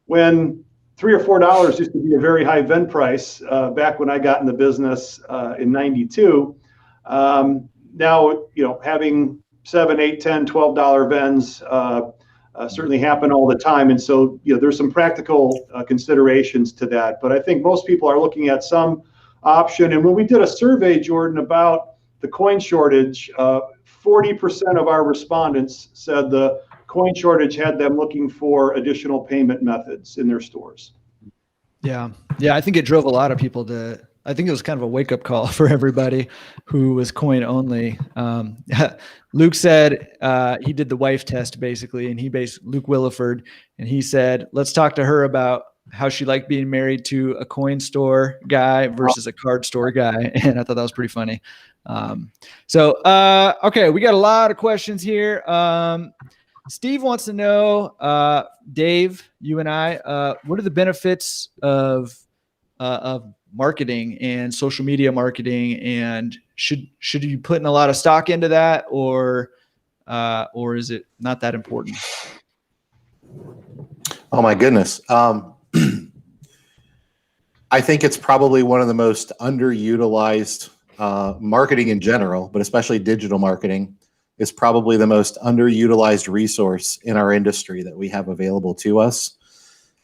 when $3 or $4 used to be a very high vend price back when I got in the business in '92, now having $7, $8, $10, $12 vends certainly happen all the time. And so, there's some practical considerations to that. But I think most people are looking at some option. And when we did a survey, Jordan, about the coin shortage, 40% of our respondents said the coin shortage had them looking for additional payment methods in their stores. Yeah. I think it drove a lot of people to I think it was kind of a wake up call for everybody who was coin only. Luke said he did the wife test basically, and Luke Williford, and he said, let's talk to her about how she liked being married to a coin store guy versus a card store guy. And I thought that was pretty funny. Okay, we got a lot of questions here. Steve wants to know, Dave, you and I, what are the benefits of marketing and social media marketing, and should you put in a lot of stock into that, or is it not that important? Oh my goodness. I think it's probably one of the most underutilized marketing in general, but especially digital marketing is probably the most underutilized resource in our industry that we have available to us.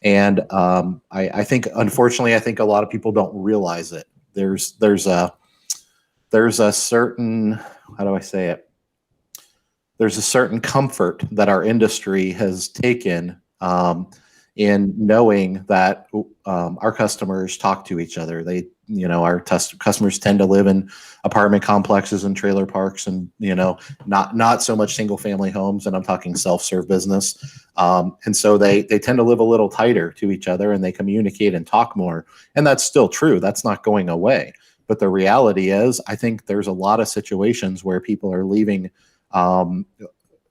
And I think, unfortunately, I think a lot of people don't realize it. There's a certain, how do I say it? There's a certain comfort that our industry has taken in knowing that our customers talk to each other. Our customers tend to live in apartment complexes and trailer parks, and not so much single family homes. And I'm talking self-serve business, and so they tend to live a little tighter to each other, and they communicate and talk more. And that's still true. That's not going away. But the reality is, I think there's a lot of situations where people are leaving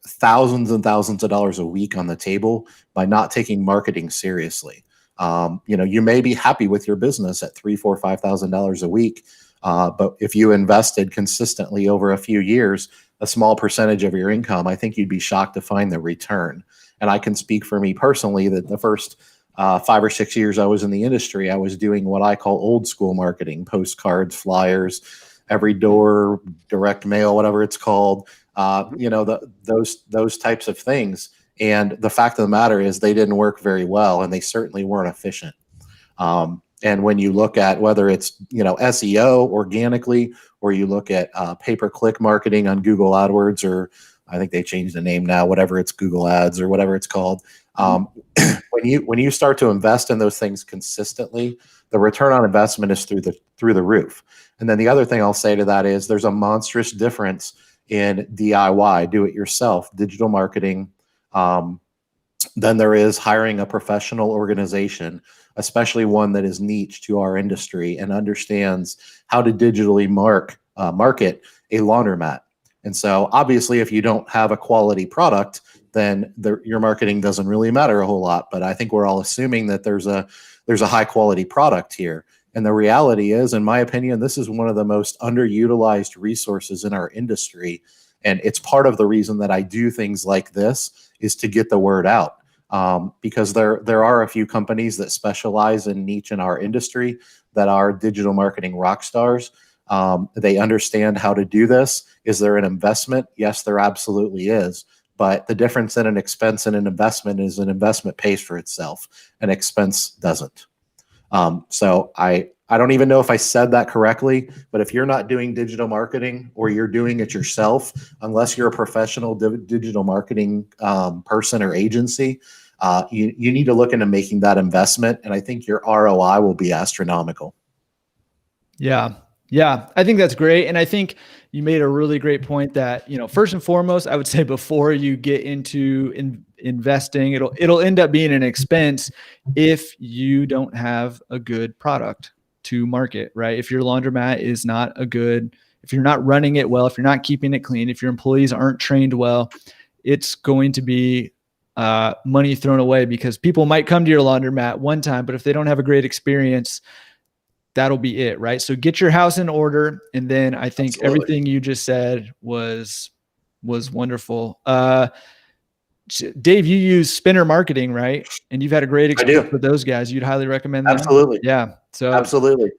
thousands and thousands of dollars a week on the table by not taking marketing seriously. You may be happy with your business at $3,000, $4,000, $5,000 a week, but if you invested consistently over a few years, a small percentage of your income, I think you'd be shocked to find the return. And I can speak for me personally that the first 5 or 6 years I was in the industry, I was doing what I call old school marketing: postcards, flyers, every door, direct mail, whatever it's called. Those types of things. And the fact of the matter is they didn't work very well, and they certainly weren't efficient. And when you look at whether it's, SEO organically, or you look at pay-per-click marketing on Google AdWords, or I think they changed the name now, whatever it's Google Ads or whatever it's called. When you start to invest in those things consistently, the return on investment is through the roof. And then the other thing I'll say to that is there's a monstrous difference in DIY, do it yourself, digital marketing, than there is hiring a professional organization, especially one that is niche to our industry and understands how to digitally market a laundromat. And so obviously, if you don't have a quality product, then your marketing doesn't really matter a whole lot. But I think we're all assuming that there's a high quality product here. And the reality is, in my opinion, this is one of the most underutilized resources in our industry. And it's part of the reason that I do things like this, is to get the word out. Because there are a few companies that specialize in niche in our industry that are digital marketing rock stars. They understand how to do this. Is there an investment? Yes, there absolutely is. But the difference in an expense and an investment is an investment pays for itself. An expense doesn't. So I don't even know if I said that correctly, but if you're not doing digital marketing, or you're doing it yourself, unless you're a professional digital marketing person or agency, you need to look into making that investment. And I think your ROI will be astronomical. Yeah. I think that's great. And I think you made a really great point that, first and foremost, I would say before you get into investing, it'll end up being an expense if you don't have a good product to market, right? If your laundromat is not if you're not running it well, if you're not keeping it clean, if your employees aren't trained well, it's going to be money thrown away, because people might come to your laundromat one time, but if they don't have a great experience, that'll be it, right? So get your house in order. And then I think Absolutely. Everything you just said was wonderful. Dave, you use Spinner Marketing, right? And you've had a great experience with those guys. You'd highly recommend them? Absolutely. Yeah. So absolutely.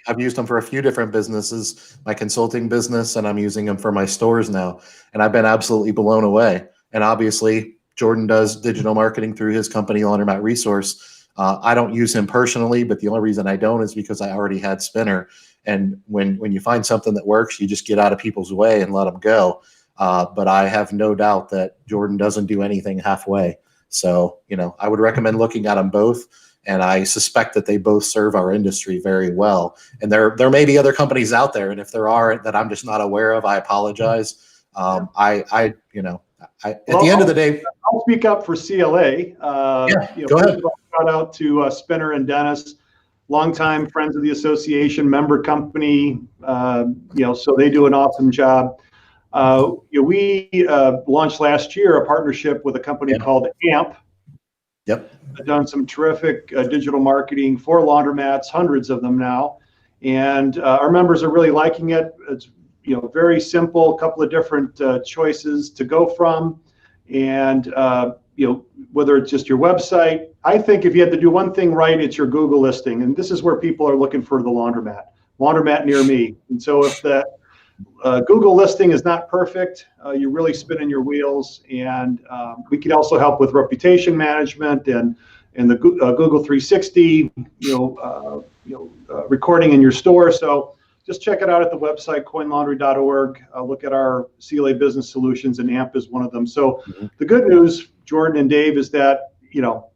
I've used them for a few different businesses, my consulting business, and I'm using them for my stores now. And I've been absolutely blown away. And obviously, Jordan does digital marketing through his company, Laundromat Resource. I don't use him personally, but the only reason I don't is because I already had Spinner. And when you find something that works, you just get out of people's way and let them go. But I have no doubt that Jordan doesn't do anything halfway. So, I would recommend looking at them both. And I suspect that they both serve our industry very well. And there may be other companies out there, and if there are that I'm just not aware of, I apologize. At the end of the day, I'll speak up for CLA. Go ahead. Shout out to Spinner and Dennis, longtime friends of the association, member company. So they do an awesome job. We launched last year a partnership with a company called AMP. Yep. I've done some terrific digital marketing for laundromats, hundreds of them now, and our members are really liking it. It's very simple, couple of different choices to go from, and whether it's just your website. I think if you had to do one thing right, it's your Google listing, and this is where people are looking for the laundromat near me. And so if the Google listing is not perfect, you're really spinning your wheels. And we can also help with reputation management and the Google 360, recording in your store. So just check it out at the website, coinlaundry.org. Look at our CLA business solutions, and AMP is one of them. So the good news, Jordan and Dave, is that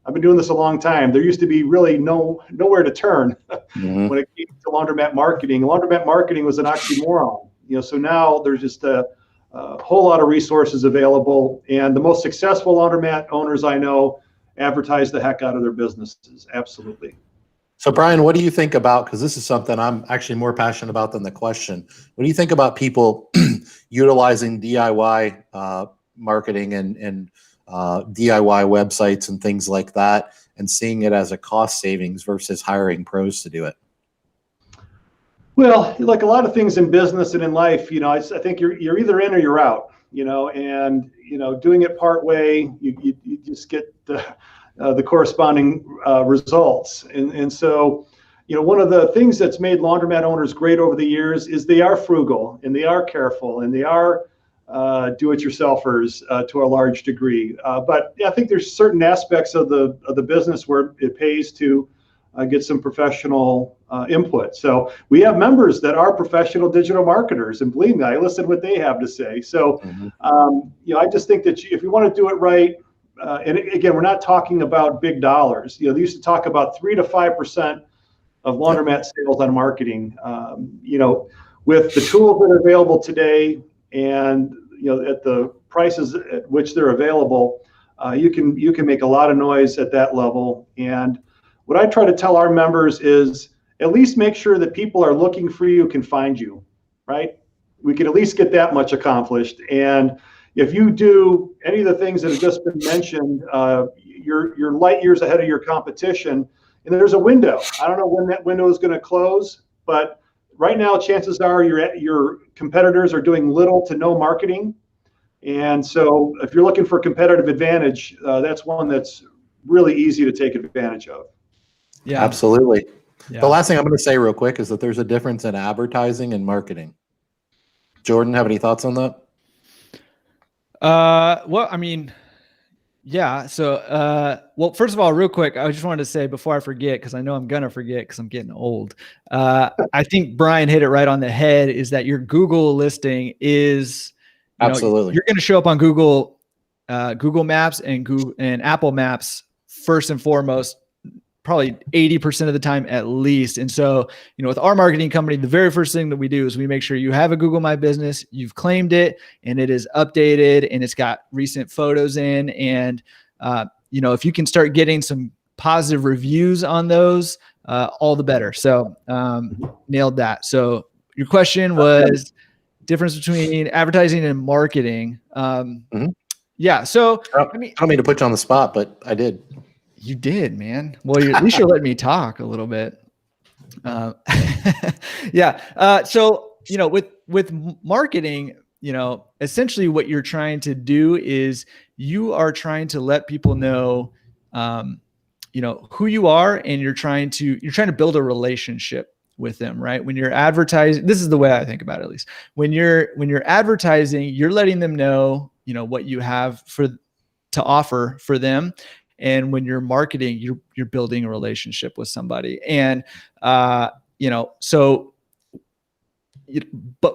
I've been doing this a long time. There used to be really nowhere to turn when it came to laundromat marketing. Laundromat marketing was an oxymoron. So now there's just a whole lot of resources available, and the most successful laundromat owners I know advertise the heck out of their businesses. Absolutely. So Brian, what do you think about, because this is something I'm actually more passionate about than the question, what do you think about people utilizing DIY marketing and DIY websites and things like that, and seeing it as a cost savings versus hiring pros to do it? Well, like a lot of things in business and in life, I think you're either in or you're out, and doing it part way, you just get the corresponding results. And so, one of the things that's made laundromat owners great over the years is they are frugal, and they are careful, and they are do-it-yourselfers to a large degree. But I think there's certain aspects of the business where it pays to get some professional input. So we have members that are professional digital marketers, and believe me, I listen to what they have to say. So, I just think that if you want to do it right, and again, we're not talking about big dollars. They used to talk about 3 to 5% of laundromat sales on marketing. With the tools that are available today, and at the prices at which they're available, you can make a lot of noise at that level. And what I try to tell our members is at least make sure that people are looking for you, can find you, right? We can at least get that much accomplished. And if you do any of the things that have just been mentioned, you're light years ahead of your competition. And there's a window. I don't know when that window is going to close, but right now, chances are your competitors are doing little to no marketing. And so if you're looking for competitive advantage, that's one that's really easy to take advantage of. Yeah, absolutely. Yeah. The last thing I'm going to say real quick is that there's a difference in advertising and marketing. Jordan, have any thoughts on that? Well, I mean, yeah. So, well, first of all, real quick, I just wanted to say before I forget, because I know I'm going to forget because I'm getting old. I think Brian hit it right on the head, is that your Google listing is, absolutely, you're going to show up on Google Maps and Apple Maps first and foremost, probably 80% of the time at least. And so, with our marketing company, the very first thing that we do is we make sure you have a Google My Business, you've claimed it, and it is updated, and it's got recent photos in. And, if you can start getting some positive reviews on those, all the better. So, nailed that. So your question was difference between advertising and marketing. Yeah. So I don't mean to put you on the spot, but I did. You did, man. Well, at least you're letting me talk a little bit. Yeah. So, with marketing, essentially what you're trying to do is you are trying to let people know, who you are, and you're trying to build a relationship with them, right? When you're advertising, this is the way I think about it, at least when you're advertising, you're letting them know, what you have to offer for them. And when you're marketing, you're building a relationship with somebody. And, but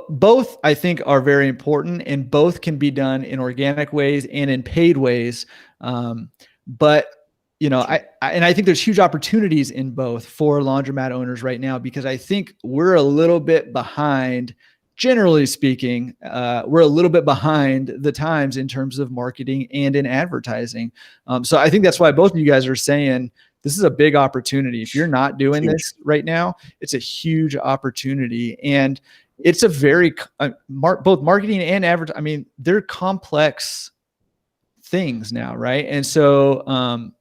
both I think are very important, and both can be done in organic ways and in paid ways. But I think there's huge opportunities in both for laundromat owners right now, because I think we're a little bit behind. Generally speaking, we're a little bit behind the times in terms of marketing and in advertising. So I think that's why both of you guys are saying this is a big opportunity. If you're not doing this right now, it's a huge opportunity. And it's a very, both marketing and advertising, I mean, they're complex things now, right? And so,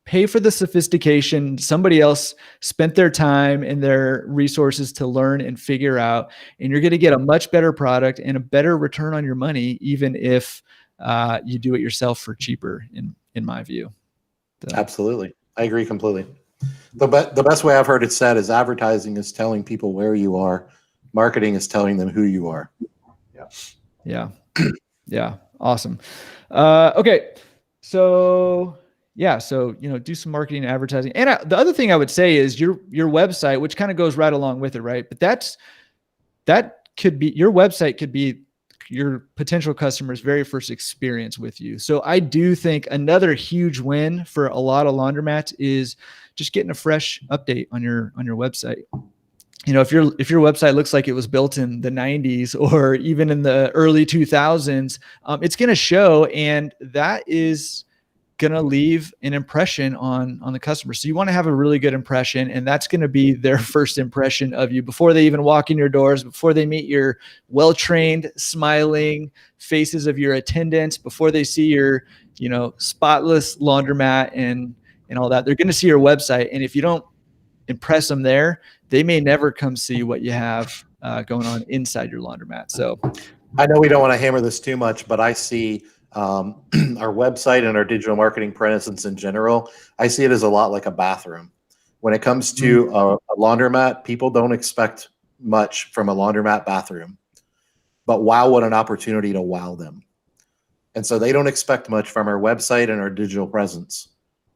pay for the sophistication. Somebody else spent their time and their resources to learn and figure out, and you're going to get a much better product and a better return on your money, even if you do it yourself for cheaper, in my view. So. Absolutely. I agree completely. The best way I've heard it said is advertising is telling people where you are. Marketing is telling them who you are. Yeah. Awesome. Okay. So do some marketing and advertising. And the other thing I would say is your website, which kind of goes right along with it, right? But your website could be your potential customer's very first experience with you. So I do think another huge win for a lot of laundromats is just getting a fresh update on your website. If your website looks like it was built in the 90s or even in the early 2000s, it's going to show, and that is going to leave an impression on the customer. So you want to have a really good impression, and that's going to be their first impression of you before they even walk in your doors, before they meet your well-trained, smiling faces of your attendants, before they see your, spotless laundromat and all that. They're going to see your website. And if you don't impress them there, they may never come see what you have going on inside your laundromat. So I know we don't want to hammer this too much, but I see our website and our digital marketing presence in general, I see it as a lot like a bathroom. When it comes to a laundromat, people don't expect much from a laundromat bathroom, but wow, what an opportunity to wow them. And so they don't expect much from our website and our digital presence.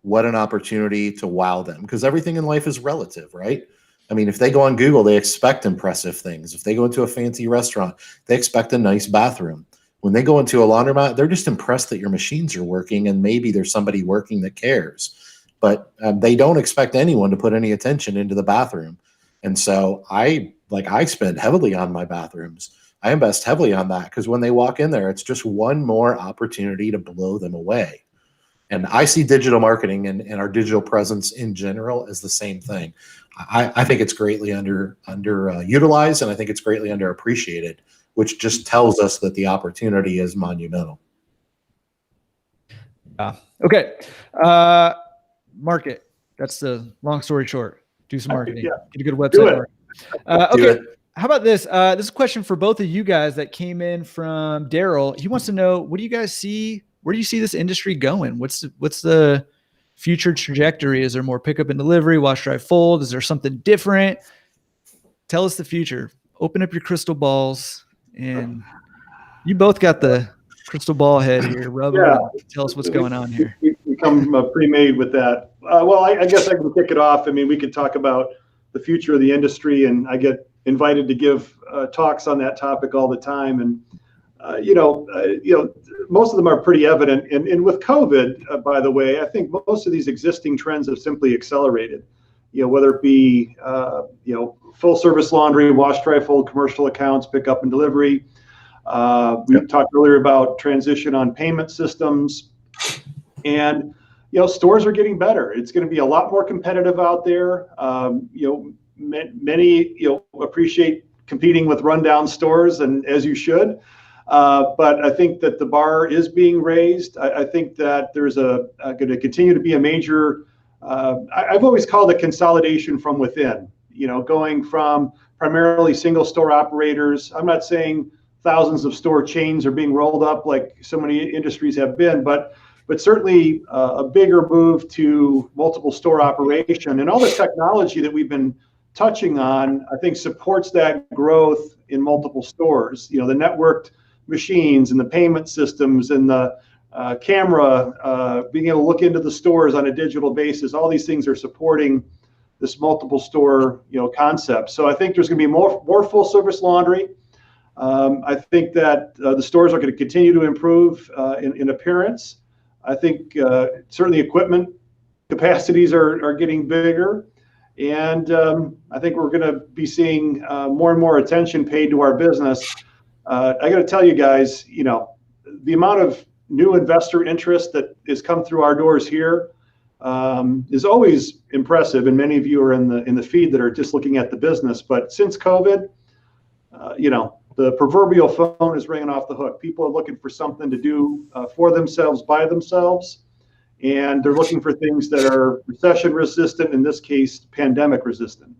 What an opportunity to wow them, because everything in life is relative, right? I mean, if they go on Google, they expect impressive things. If they go into a fancy restaurant, they expect a nice bathroom. When they go into a laundromat, they're just impressed that your machines are working and maybe there's somebody working that cares. But they don't expect anyone to put any attention into the bathroom. And so I spend heavily on my bathrooms. I invest heavily on that because when they walk in there, it's just one more opportunity to blow them away. And I see digital marketing and our digital presence in general as the same thing. I think it's greatly underutilized, and I think it's greatly underappreciated, which just tells us that the opportunity is monumental. Okay. Market. That's the long story short. Do some marketing. Get a good website. Okay. How about this? This is a question for both of you guys that came in from Daryl. He wants to know, what do you guys see? Where do you see this industry going? What's the future trajectory? Is there more pickup and delivery, wash, dry, fold? Is there something different? Tell us the future. Open up your crystal balls, and you both got the crystal ball head here. Rub it up. Tell us what's going on here. We come pre-made with that. Well, I guess I can kick it off. I mean, we could talk about the future of the industry, and I get invited to give talks on that topic all the time. And most of them are pretty evident. And with COVID, by the way, I think most of these existing trends have simply accelerated. Whether it be full service laundry, wash, dry, fold, commercial accounts, pickup and delivery. We talked earlier about transition on payment systems, and stores are getting better. It's going to be a lot more competitive out there. Many appreciate competing with rundown stores, and as you should. But I think that the bar is being raised. I think that there's going to continue to be a major. I've always called it consolidation from within. Going from primarily single store operators. I'm not saying thousands of store chains are being rolled up like so many industries have been, but certainly a bigger move to multiple store operation, and all the technology that we've been touching on, I think, supports that growth in multiple stores. The networked machines and the payment systems and the camera, being able to look into the stores on a digital basis, all these things are supporting this multiple store concept. So I think there's going to be more full service laundry. I think that the stores are going to continue to improve in appearance. I think certainly equipment capacities are getting bigger. And I think we're going to be seeing more and more attention paid to our business. I got to tell you guys, the amount of new investor interest that has come through our doors here is always impressive. And many of you are in the feed that are just looking at the business. But since COVID, the proverbial phone is ringing off the hook. People are looking for something to do for themselves, by themselves. And they're looking for things that are recession resistant, in this case, pandemic resistant.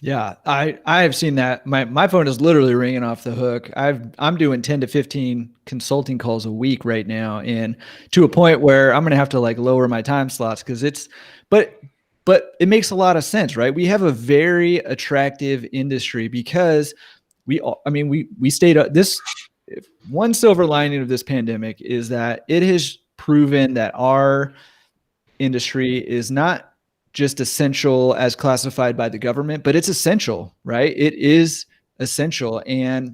Yeah, I have seen that. My phone is literally ringing off the hook. I'm doing 10 to 15 consulting calls a week right now, and to a point where I'm going to have to lower my time slots but it makes a lot of sense, right? We have a very attractive industry because we stayed up. This one silver lining of this pandemic is that it has proven that our industry is not just essential as classified by the government, but it's essential, right? It is essential. And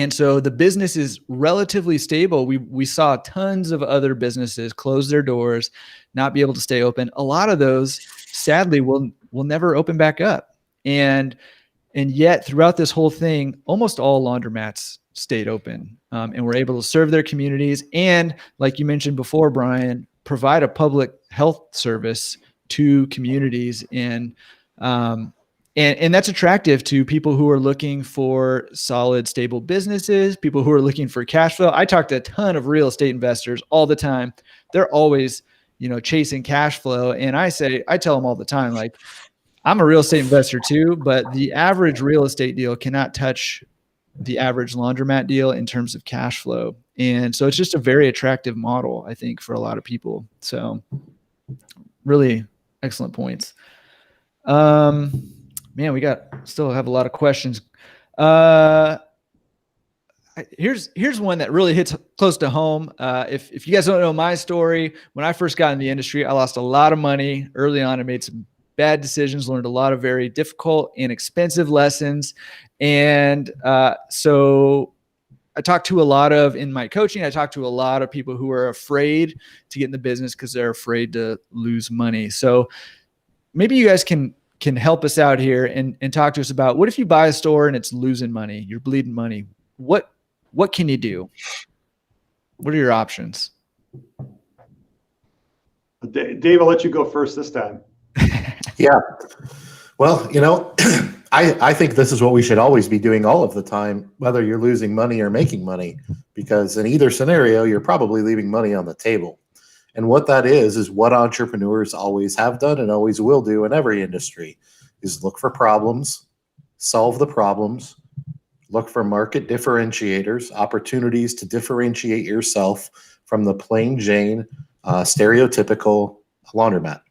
so the business is relatively stable. We saw tons of other businesses close their doors, not be able to stay open. A lot of those sadly will never open back up. And yet throughout this whole thing, almost all laundromats stayed open and were able to serve their communities. And like you mentioned before, Brian, provide a public health service to communities. And that's attractive to people who are looking for solid, stable businesses, people who are looking for cash flow. I talk to a ton of real estate investors all the time. They're always, chasing cash flow. And I tell them all the time, I'm a real estate investor too, but the average real estate deal cannot touch the average laundromat deal in terms of cash flow. And so it's just a very attractive model, I think, for a lot of people. So really excellent points. Man, we still have a lot of questions. Here's one that really hits close to home. If you guys don't know my story, when I first got in the industry, I lost a lot of money early on. I made some bad decisions, learned a lot of very difficult and expensive lessons. And so I talked to in my coaching, I talked to a lot of people who are afraid to get in the business because they're afraid to lose money. So maybe you guys can help us out here and talk to us about, what if you buy a store and it's losing money, you're bleeding money? What can you do? What are your options? Dave, I'll let you go first this time. Yeah. Well, I think this is what we should always be doing all of the time, whether you're losing money or making money, because in either scenario, you're probably leaving money on the table. And what that is what entrepreneurs always have done and always will do in every industry, is look for problems, solve the problems, look for market differentiators, opportunities to differentiate yourself from the plain Jane, stereotypical laundromat.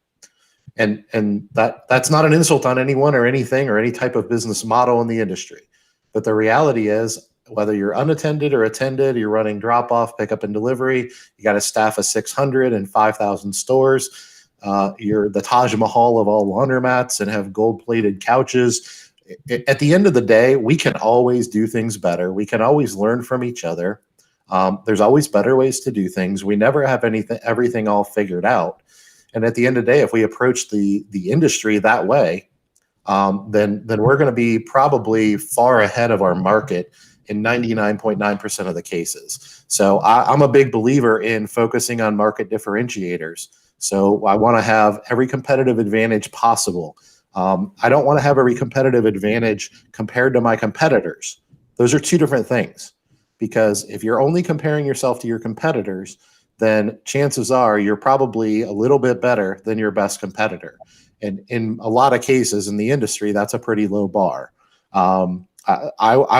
And that's not an insult on anyone or anything or any type of business model in the industry. But the reality is, whether you're unattended or attended, you're running drop-off, pickup, and delivery, you got a staff of 600 and 5,000 stores. You're the Taj Mahal of all laundromats and have gold-plated couches. At the end of the day, we can always do things better. We can always learn from each other. There's always better ways to do things. We never have everything all figured out. And at the end of the day, if we approach the industry that way, then we're going to be probably far ahead of our market in 99.9% of the cases. So I'm a big believer in focusing on market differentiators. So I want to have every competitive advantage possible. I don't want to have every competitive advantage compared to my competitors. Those are two different things, because if you're only comparing yourself to your competitors, then chances are you're probably a little bit better than your best competitor. And in a lot of cases in the industry, that's a pretty low bar. I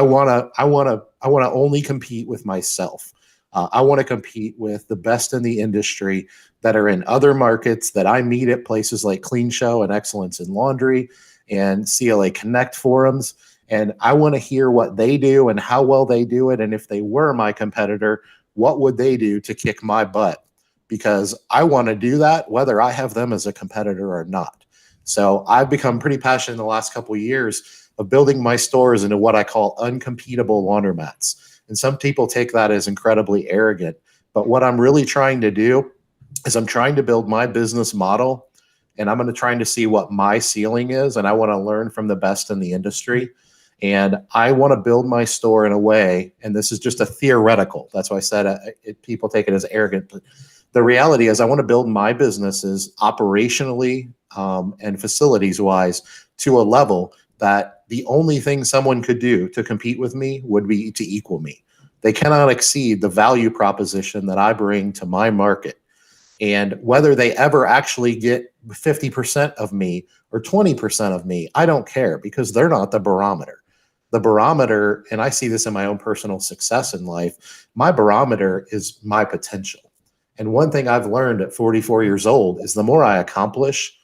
want to only compete with myself. I want to compete with the best in the industry that are in other markets that I meet at places like Clean Show and Excellence in Laundry and CLA Connect forums. And I want to hear what they do and how well they do it. And if they were my competitor, what would they do to kick my butt? Because I want to do that whether I have them as a competitor or not. So I've become pretty passionate in the last couple of years of building my stores into what I call uncompetable laundromats. And some people take that as incredibly arrogant. But what I'm really trying to do is I'm trying to build my business model, and I'm going to trying to see what my ceiling is, and I want to learn from the best in the industry. And I want to build my store in a way, and this is just a theoretical. That's why I said people take it as arrogant. But the reality is I want to build my businesses operationally and facilities wise to a level that the only thing someone could do to compete with me would be to equal me. They cannot exceed the value proposition that I bring to my market. And whether they ever actually get 50% of me or 20% of me, I don't care, because they're not the barometer. The barometer, and I see this in my own personal success in life, my barometer is my potential. And one thing I've learned at 44 years old is the more I accomplish,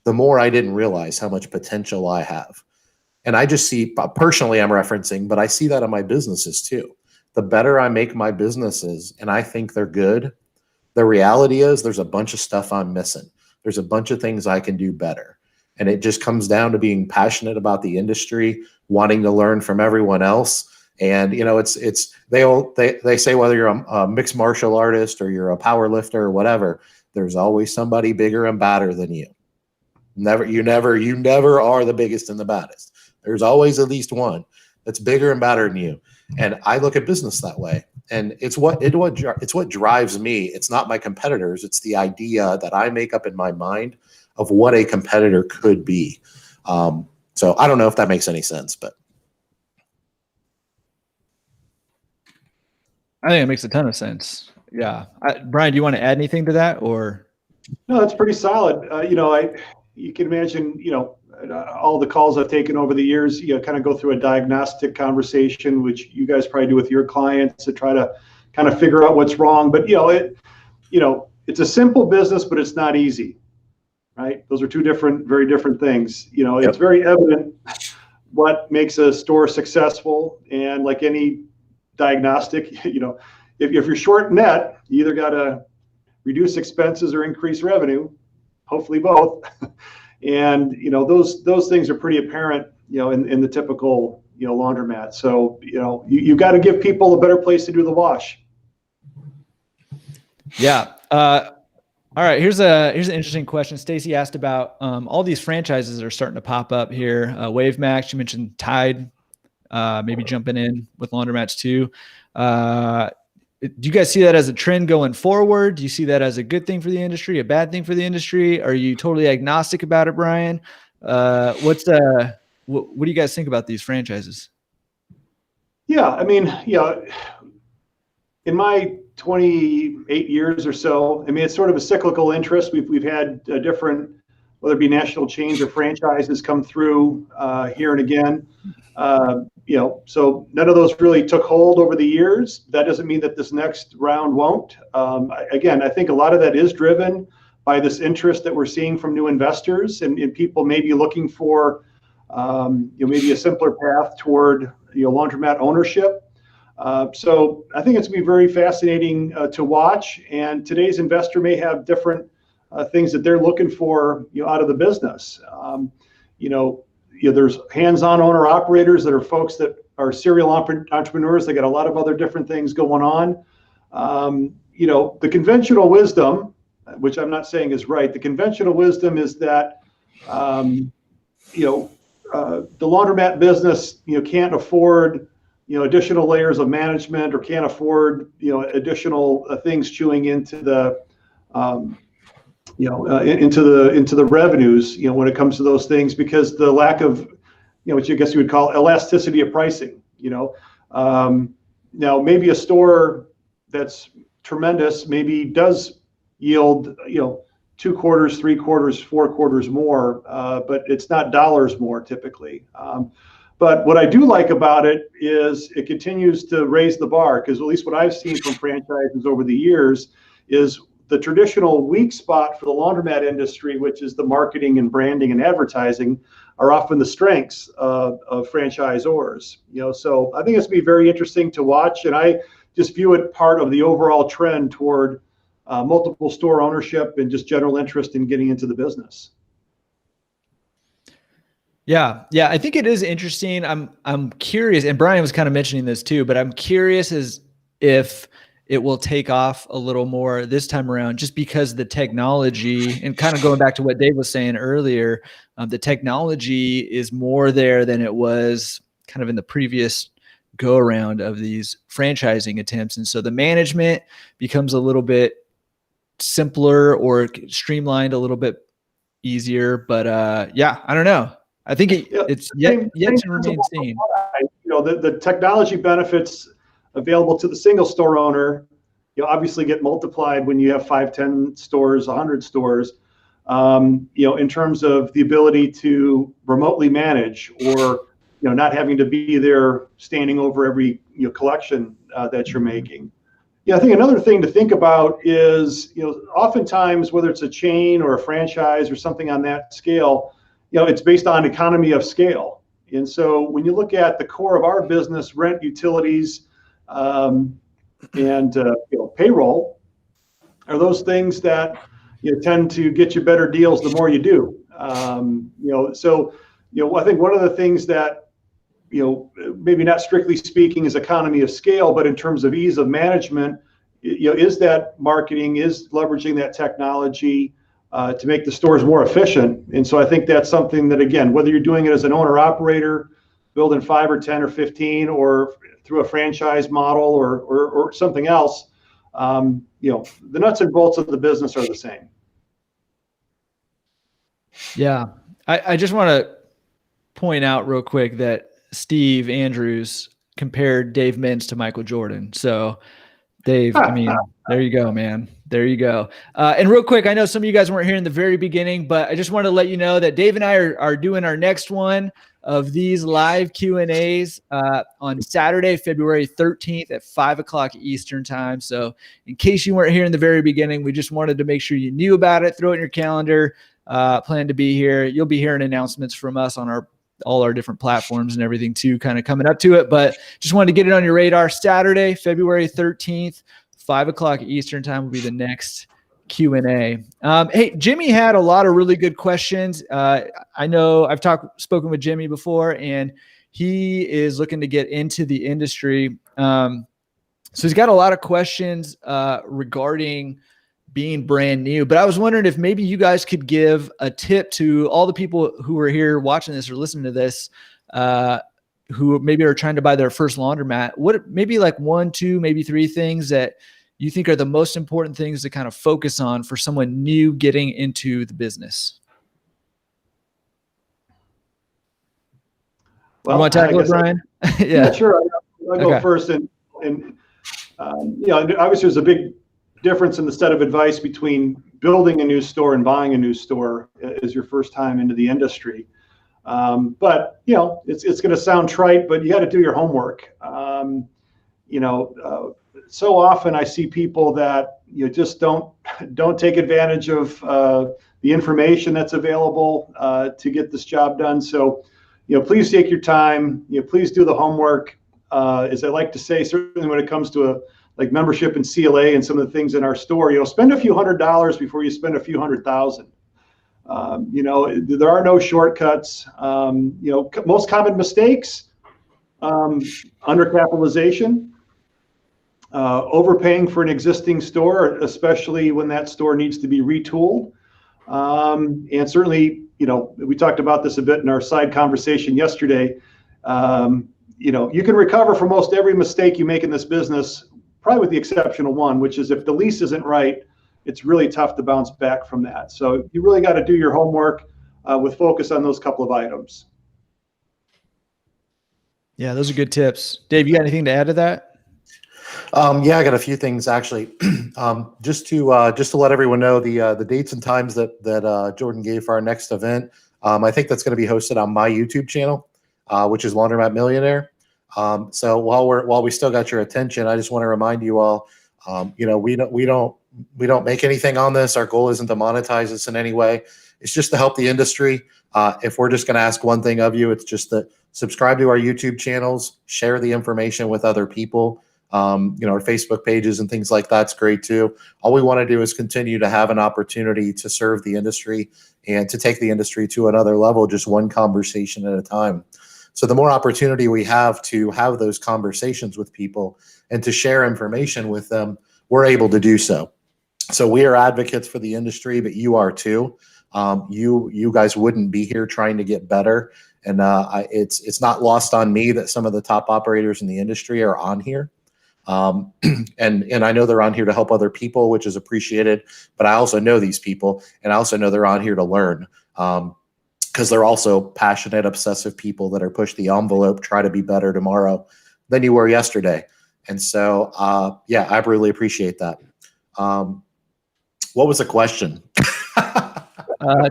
the more I didn't realize how much potential I have. And I just see, personally I'm referencing, but I see that in my businesses too. The better I make my businesses and I think they're good, the reality is there's a bunch of stuff I'm missing. There's a bunch of things I can do better. And it just comes down to being passionate about the industry, wanting to learn from everyone else. And, you know, they say whether you're a mixed martial artist or you're a power lifter or whatever, there's always somebody bigger and badder than you. You never are the biggest and the baddest. There's always at least one that's bigger and badder than you. And I look at business that way. And it's what drives me. It's not my competitors. It's the idea that I make up in my mind of what a competitor could be. So I don't know if that makes any sense, but I think it makes a ton of sense. Yeah. Brian, do you want to add anything to that, or? No, that's pretty solid. You can imagine, all the calls I've taken over the years, kind of go through a diagnostic conversation, which you guys probably do with your clients to try to kind of figure out what's wrong. But, it's a simple business, but it's not easy, right? Those are two very different things. It's very evident what makes a store successful. And like any diagnostic, if you're short net, you either got to reduce expenses or increase revenue, hopefully both. And those things are pretty apparent, in the typical laundromat. So you got to give people a better place to do the wash. Yeah. All right. Here's an interesting question. Stacy asked about all these franchises that are starting to pop up here. Wave Max, you mentioned Tide, maybe jumping in with laundromats too. Do you guys see that as a trend going forward? Do you see that as a good thing for the industry, a bad thing for the industry? Are you totally agnostic about it, Brian? What do you guys think about these franchises? Yeah, I mean, in my 28 years or so, I mean, it's sort of a cyclical interest. We've had different, whether it be national chains or franchises, come through here and again. So none of those really took hold over the years. That doesn't mean that this next round won't. Again, I think a lot of that is driven by this interest that we're seeing from new investors and people maybe looking for, maybe a simpler path toward, laundromat ownership. So I think it's going to be very fascinating to watch. And today's investor may have different things that they're looking for, out of the business. There's hands-on owner operators that are folks that are serial entrepreneurs. They got a lot of other different things going on. The conventional wisdom, which I'm not saying is right, the conventional wisdom is that, the laundromat business, can't afford, additional layers of management or can't afford, additional things chewing into the, into the revenues, when it comes to those things, because the lack of, what I guess you would call elasticity of pricing. Now maybe a store that's tremendous maybe does yield, 2 quarters, 3 quarters, 4 quarters more, but it's not dollars more typically. But what I do like about it is it continues to raise the bar, because at least what I've seen from franchises over the years is the traditional weak spot for the laundromat industry, which is the marketing and branding and advertising, are often the strengths of franchisors. So I think it's going to be very interesting to watch, and I just view it part of the overall trend toward multiple store ownership and just general interest in getting into the business. Yeah, I think it is interesting. I'm curious, and Brian was kind of mentioning this too, but I'm curious as if it will take off a little more this time around, just because the technology, and kind of going back to what Dave was saying earlier, the technology is more there than it was kind of in the previous go around of these franchising attempts. And so the management becomes a little bit simpler or streamlined, a little bit easier. But yeah, I don't know. I think it's yet to remain seen. The technology benefits available to the single store owner, obviously get multiplied when you have 5, 10 stores, 100 stores. In terms of the ability to remotely manage, or not having to be there standing over every collection that you're making. I think another thing to think about is, oftentimes, whether it's a chain or a franchise or something on that scale, it's based on economy of scale. And so when you look at the core of our business, rent, utilities, and payroll, are those things that tend to get you better deals the more you do. I think one of the things that maybe not strictly speaking is economy of scale, but in terms of ease of management, is that marketing, is leveraging that technology to make the stores more efficient. And so I think that's something that, again, whether you're doing it as an owner operator, building 5 or 10 or 15, or through a franchise model or something else, the nuts and bolts of the business are the same. Yeah. I just want to point out real quick that Steve Andrews compared Dave Mintz to Michael Jordan. So Dave, I mean, there you go, man. There you go. And real quick, I know some of you guys weren't here in the very beginning, but I just want to let you know that Dave and I are doing our next one of these live Q&As on Saturday, February 13th at 5:00 Eastern time. So in case you weren't here in the very beginning, we just wanted to make sure you knew about it. Throw it in your calendar. Plan to be here. You'll be hearing announcements from us on all our different platforms and everything too, kind of coming up to it. But just wanted to get it on your radar. Saturday, February 13th, 5:00 Eastern time will be the next Q&A. Hey, Jimmy had a lot of really good questions. I know I've spoken with Jimmy before, and he is looking to get into the industry. So he's got a lot of questions regarding being brand new, but I was wondering if maybe you guys could give a tip to all the people who are here watching this or listening to this, who maybe are trying to buy their first laundromat. What, maybe like 1, 2, maybe 3 things that you think are the most important things to kind of focus on for someone new getting into the business? Well, you want to tackle it, Brian? Yeah, sure. I'll go first. And obviously there's a big difference in the set of advice between building a new store and buying a new store as your first time into the industry. But it's going to sound trite, but you got to do your homework. So often I see people that just don't take advantage of the information that's available to get this job done. So please take your time. Please do the homework. As I like to say, certainly when it comes to like membership in CLA and some of the things in our store, spend a few $100s before you spend a few $100,000. There are no shortcuts. Most common mistakes, undercapitalization, overpaying for an existing store, especially when that store needs to be retooled. And certainly, we talked about this a bit in our side conversation yesterday. You can recover from most every mistake you make in this business, probably with the exception of one, which is if the lease isn't right, it's really tough to bounce back from that. So you really got to do your homework with focus on those couple of items. Yeah, those are good tips. Dave, you got anything to add to that? Yeah, I got a few things actually. Just to let everyone know the dates and times that Jordan gave for our next event. I think that's going to be hosted on my YouTube channel, which is Laundromat Millionaire. So while we still got your attention, I just want to remind you all, we don't make anything on this. Our goal isn't to monetize this in any way. It's just to help the industry. If we're just going to ask one thing of you, it's just to subscribe to our YouTube channels, share the information with other people. Our Facebook pages and things like that's great too. All we want to do is continue to have an opportunity to serve the industry and to take the industry to another level, just one conversation at a time. So the more opportunity we have to have those conversations with people and to share information with them, we're able to do so. So we are advocates for the industry, but you are too. You guys wouldn't be here trying to get better. And it's not lost on me that some of the top operators in the industry are on here. And I know they're on here to help other people, which is appreciated, but I also know these people, and I also know they're on here to learn, because they're also passionate, obsessive people that are push the envelope, try to be better tomorrow than you were yesterday. And so, yeah, I really appreciate that. What was the question?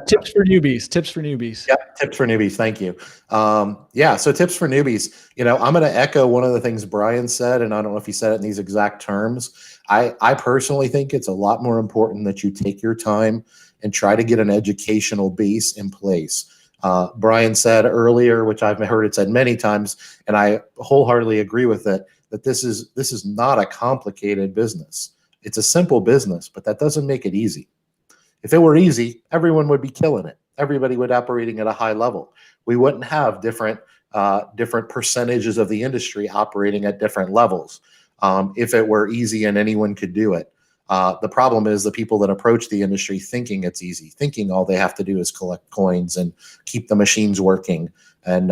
Tips for newbies. Tips for newbies. Yep, tips for newbies. Thank you. Yeah, so tips for newbies. I'm going to echo one of the things Brian said, and I don't know if he said it in these exact terms. I personally think it's a lot more important that you take your time and try to get an educational base in place. Brian said earlier, which I've heard it said many times, and I wholeheartedly agree with it, that this is not a complicated business. It's a simple business, but that doesn't make it easy. If it were easy, everyone would be killing it. Everybody would operating at a high level. We wouldn't have different percentages of the industry operating at different levels. If it were easy and anyone could do it. The problem is the people that approach the industry thinking it's easy, thinking all they have to do is collect coins and keep the machines working and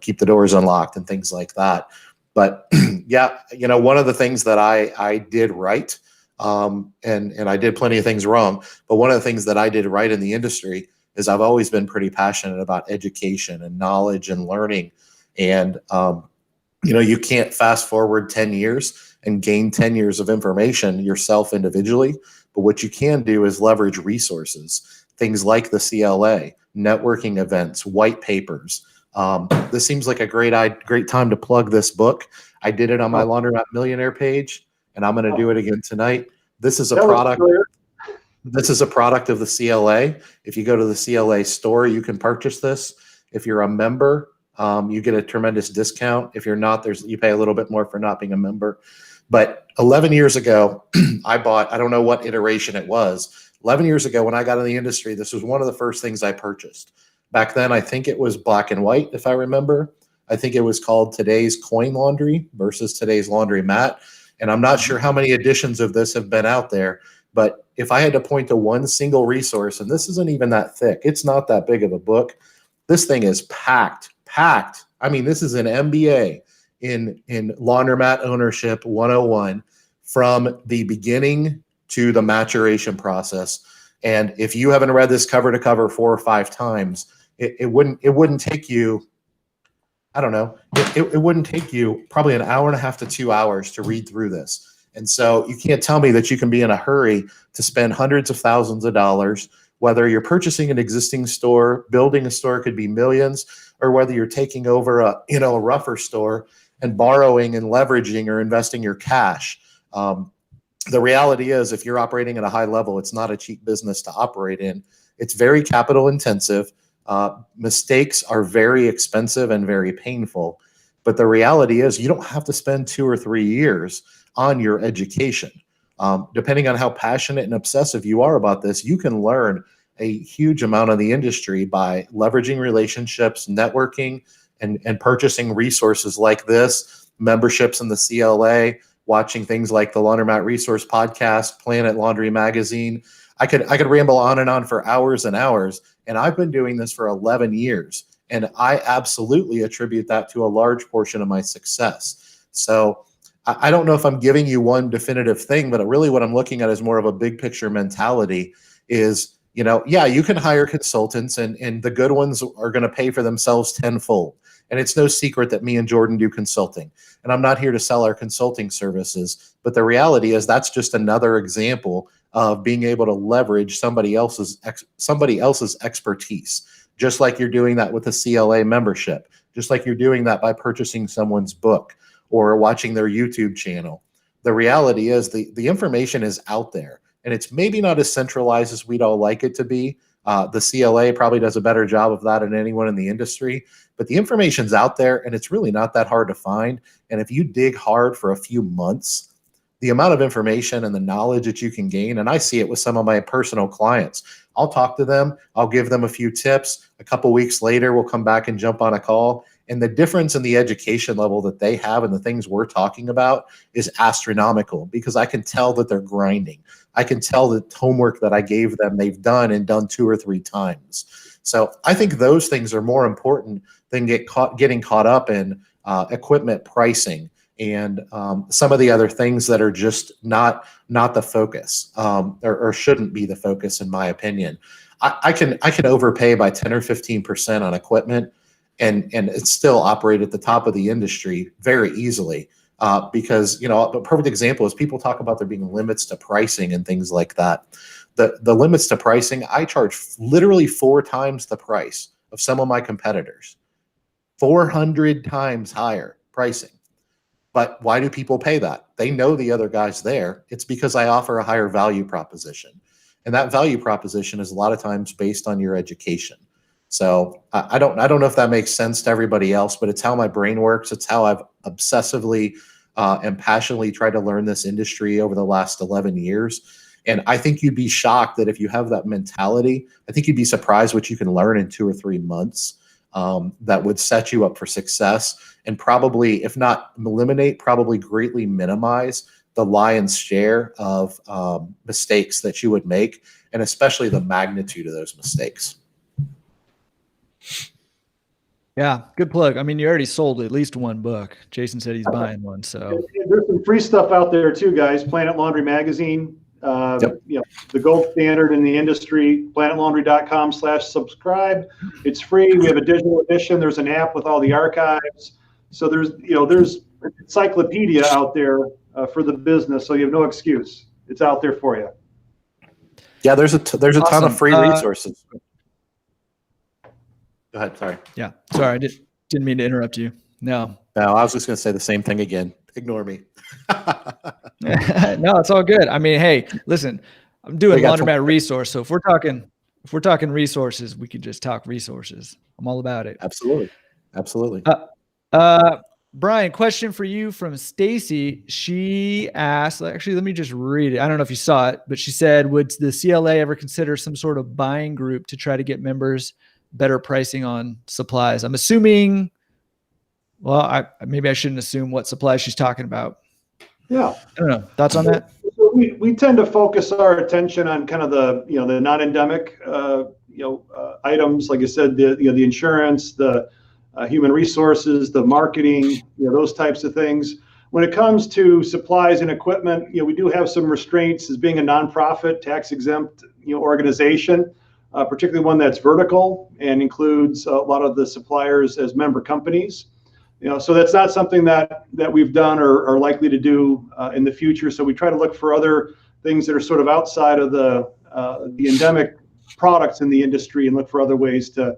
keep the doors unlocked and things like that. But yeah, one of the things that I did right, and I did plenty of things wrong, but one of the things that I did right in the industry is I've always been pretty passionate about education and knowledge and learning. And, you can't fast forward 10 years and gain 10 years of information yourself individually. But what you can do is leverage resources, things like the CLA, networking events, white papers. This seems like a great time to plug this book. I did it on my Laundromat Millionaire page, and I'm going to do it again tonight. This is a product. This is a product of the CLA. If you go to the CLA store, you can purchase this. If you're a member, you get a tremendous discount. If you're not, you pay a little bit more for not being a member. But 11 years ago, I don't know what iteration it was. 11 years ago, when I got in the industry, this was one of the first things I purchased. Back then, I think it was black and white, if I remember. I think it was called Today's Coin Laundry versus Today's Laundromat. And I'm not sure how many editions of this have been out there, but if I had to point to one single resource, and this isn't even that thick, it's not that big of a book. This thing is packed. I mean, this is an MBA in laundromat ownership 101 from the beginning to the maturation process. And if you haven't read this cover to cover 4 or 5 times, it wouldn't take you, I don't know, it wouldn't take you probably an hour and a half to 2 hours to read through this. And so you can't tell me that you can be in a hurry to spend hundreds of thousands of dollars, whether you're purchasing an existing store, building a store could be millions, or whether you're taking over a rougher store and borrowing and leveraging or investing your cash. The reality is, if you're operating at a high level, it's not a cheap business to operate in. It's very capital intensive. Mistakes are very expensive and very painful. But the reality is, you don't have to spend 2 or 3 years on your education. Depending on how passionate and obsessive you are about this, you can learn a huge amount of the industry by leveraging relationships, networking, and purchasing resources like this, memberships in the CLA, watching things like the Laundromat Resource Podcast, Planet Laundry Magazine. I could ramble on and on for hours and hours, and I've been doing this for 11 years, and I absolutely attribute that to a large portion of my success. So I don't know if I'm giving you one definitive thing, but really what I'm looking at is more of a big picture mentality is, yeah, you can hire consultants and the good ones are going to pay for themselves tenfold. And it's no secret that me and Jordan do consulting. And I'm not here to sell our consulting services, but the reality is that's just another example of being able to leverage somebody else's expertise, just like you're doing that with a CLA membership, just like you're doing that by purchasing someone's book or watching their YouTube channel. The reality is the information is out there, and it's maybe not as centralized as we'd all like it to be. The CLA probably does a better job of that than anyone in the industry, but the information's out there, and it's really not that hard to find. And if you dig hard for a few months, the amount of information and the knowledge that you can gain. And I see it with some of my personal clients. I'll talk to them. I'll give them a few tips. A couple weeks later, we'll come back and jump on a call. And the difference in the education level that they have and the things we're talking about is astronomical, because I can tell that they're grinding. I can tell the homework that I gave them, they've done 2 or 3 times. So I think those things are more important than getting caught up in equipment pricing and some of the other things that are just not the focus, or shouldn't be the focus, in my opinion. I can overpay by 10 or 15% on equipment and it still operate at the top of the industry very easily. Because, a perfect example is people talk about there being limits to pricing and things like that. The limits to pricing, I charge literally 4 times the price of some of my competitors, 400 times higher pricing. But why do people pay that? They know the other guy's there. It's because I offer a higher value proposition. And that value proposition is a lot of times based on your education. So I don't know if that makes sense to everybody else, but it's how my brain works. It's how I've obsessively and passionately tried to learn this industry over the last 11 years. And I think you'd be shocked that if you have that mentality, I think you'd be surprised what you can learn in 2 or 3 months that would set you up for success, and probably, if not eliminate, probably greatly minimize the lion's share of mistakes that you would make, and especially the magnitude of those mistakes. Yeah, good plug. I mean, you already sold at least 1 book. Jason said he's buying one. So there's some free stuff out there too, guys. Planet Laundry Magazine, Yep. The gold standard in the industry. planetlaundry.com/subscribe. It's free. We have a digital edition. There's an app with all the archives. So there's an encyclopedia out there for the business. So you have no excuse. It's out there for you. Yeah, there's a ton Awesome. of free resources. Go ahead. Sorry. Yeah, sorry, I didn't mean to interrupt you. No, I was just going to say the same thing again. Ignore me. no, it's all good. I mean, hey, listen, I'm doing Laundromat resource. So if we're talking resources, we could just talk resources. I'm all about it. Absolutely. Brian, question for you from Stacy. She asked, actually, let me just read it. I don't know if you saw it, but she said, would the CLA ever consider some sort of buying group to try to get members better pricing on supplies? I'm assuming, well, maybe I shouldn't assume what supplies she's talking about. Yeah. I don't know. Thoughts on that? We tend to focus our attention on kind of the non-endemic items, like I said, the insurance, the human resources, the marketing, those types of things. When it comes to supplies and equipment, we do have some restraints as being a nonprofit, tax-exempt organization, particularly one that's vertical and includes a lot of the suppliers as member companies. So that's not something that we've done or are likely to do in the future. So we try to look for other things that are sort of outside of the endemic products in the industry and look for other ways to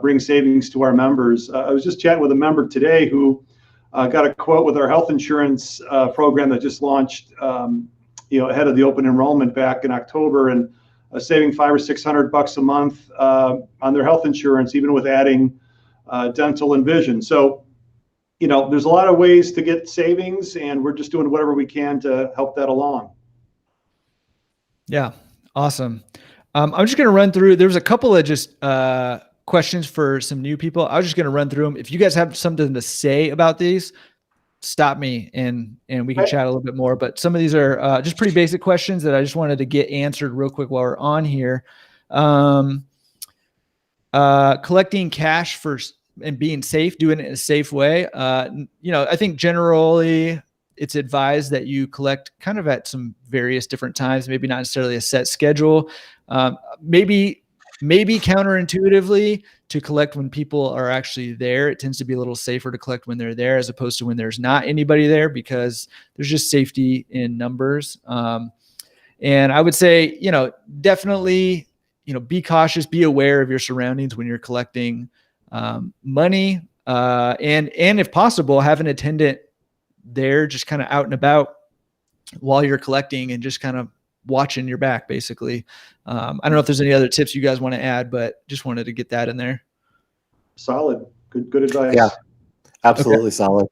bring savings to our members. I was just chatting with a member today who got a quote with our health insurance program that just launched, ahead of the open enrollment back in October, and saving $500 or $600 a month on their health insurance, even with adding dental and vision. So, there's a lot of ways to get savings, and we're just doing whatever we can to help that along. Yeah. Awesome. I'm just going to run through, there's a couple of just questions for some new people. I was just going to run through them. If you guys have something to say about these, stop me and we can chat a little bit more. But some of these are just pretty basic questions that I just wanted to get answered real quick while we're on here. Collecting cash and being safe, doing it in a safe way. I think generally it's advised that you collect kind of at some various different times, maybe not necessarily a set schedule. Maybe counterintuitively to collect when people are actually there. It tends to be a little safer to collect when they're there as opposed to when there's not anybody there, because there's just safety in numbers. And I would say, definitely, be cautious, be aware of your surroundings when you're collecting money, and if possible, have an attendant there just kind of out and about while you're collecting and just kind of watching your back, basically. I don't know if there's any other tips you guys want to add, but just wanted to get that in there. Solid. Good advice. Yeah, absolutely. Okay. Solid.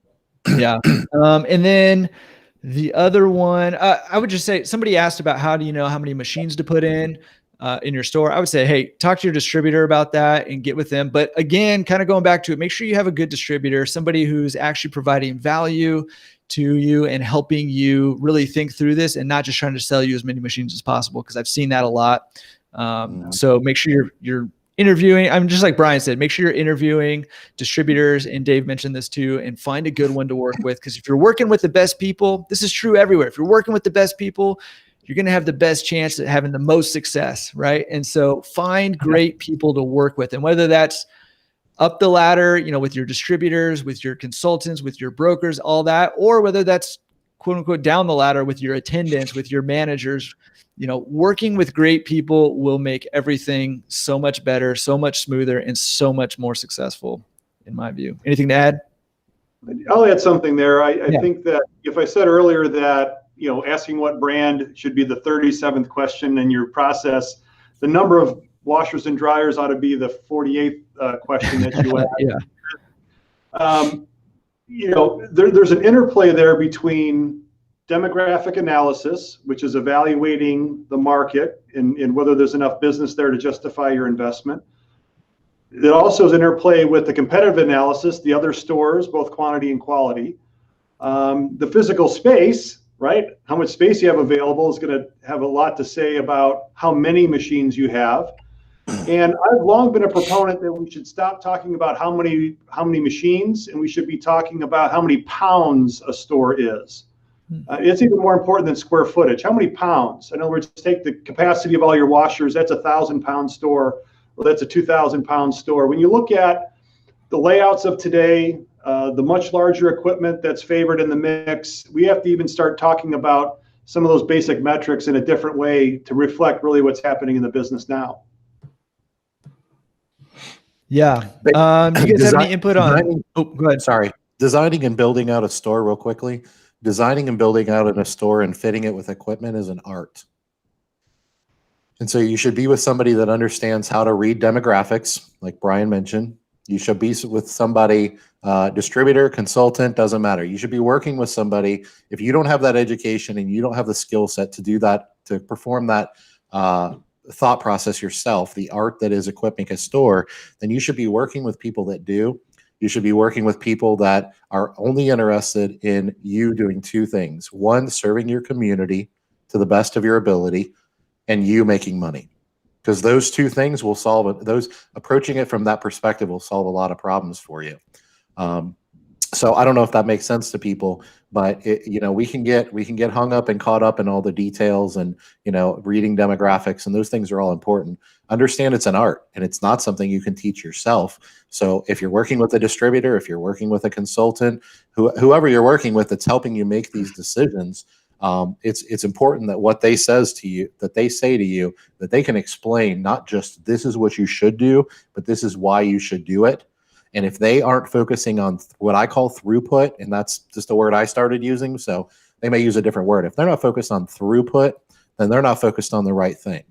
Yeah. And then The other one, I would just say, somebody asked about how do you know how many machines to put in your store. I would say, hey, talk to your distributor about that and get with them. But again, kind of going back to it, make sure you have a good distributor, somebody who's actually providing value to you and helping you really think through this and not just trying to sell you as many machines as possible, because I've seen that a lot. So make sure you're interviewing. I'm just like Brian said, make sure you're interviewing distributors, and Dave mentioned this too, and find a good one to work with. Because if you're working with the best people, this is true everywhere. If you're working with the best people, you're going to have the best chance at having the most success, right? And so find great people to work with. And whether that's up the ladder, with your distributors, with your consultants, with your brokers, all that, or whether that's quote unquote down the ladder with your attendants, with your managers, working with great people will make everything so much better, so much smoother, and so much more successful, in my view. Anything to add? I'll add something there. I think that if I said earlier that, asking what brand should be the 37th question in your process, the number of washers and dryers ought to be the 48th question that you ask. There's an interplay there between demographic analysis, which is evaluating the market and whether there's enough business there to justify your investment. It also is interplay with the competitive analysis, the other stores, both quantity and quality. The physical space, right? How much space you have available is going to have a lot to say about how many machines you have. And I've long been a proponent that we should stop talking about how many machines, and we should be talking about how many pounds a store is. It's even more important than square footage. How many pounds? In other words, take the capacity of all your washers. That's a 1,000-pound store, or that's a 2,000-pound store. When you look at the layouts of today, the much larger equipment that's favored in the mix, we have to even start talking about some of those basic metrics in a different way to reflect really what's happening in the business now. Yeah. Do you guys have any input on? Oh, go ahead. Sorry. Designing and building out a store real quickly. Designing and building out in a store and fitting it with equipment is an art. And so you should be with somebody that understands how to read demographics, like Brian mentioned. You should be with somebody, distributor, consultant, doesn't matter. You should be working with somebody. If you don't have that education and you don't have the skill set to do that, to perform that thought process yourself, the art that is equipping a store, then you should be working with people that do. You should be working with people that are only interested in you doing two things. One, serving your community to the best of your ability, and you making money. Because those two things will solve it. Those approaching it from that perspective will solve a lot of problems for you. So I don't know if that makes sense to people, but we can get hung up and caught up in all the details and reading demographics, and those things are all important. Understand it's an art and it's not something you can teach yourself. So if you're working with a distributor, if you're working with a consultant, whoever you're working with that's helping you make these decisions, it's important that what they say to you, that they can explain not just this is what you should do, but this is why you should do it. And if they aren't focusing on what I call throughput, and that's just a word I started using, so they may use a different word. If they're not focused on throughput, then they're not focused on the right thing.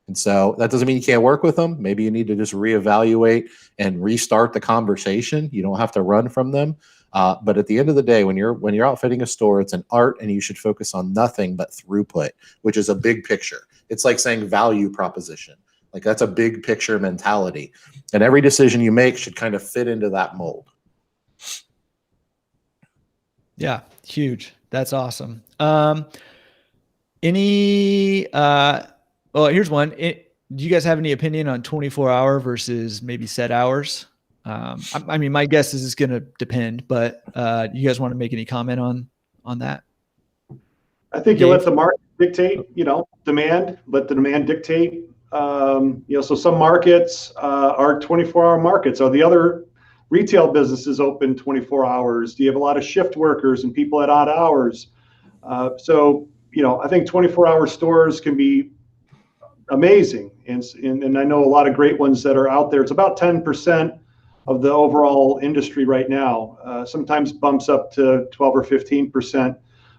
And so that doesn't mean you can't work with them. Maybe you need to just reevaluate and restart the conversation. You don't have to run from them. But at the end of the day, when you're outfitting a store, it's an art, and you should focus on nothing but throughput, which is a big picture. It's like saying value proposition. Like that's a big picture mentality. And every decision you make should kind of fit into that mold. Yeah, huge. That's awesome. Here's one. Do you guys have any opinion on 24-hour versus maybe set hours? I mean, my guess is it's going to depend, but you guys want to make any comment on that? I think you let the market dictate, demand, let the demand dictate. So some markets are 24-hour markets. Are the other retail businesses open 24 hours? Do you have a lot of shift workers and people at odd hours? I think 24-hour stores can be amazing. And I know a lot of great ones that are out there. It's about 10% of the overall industry right now. Sometimes bumps up to 12 or 15%.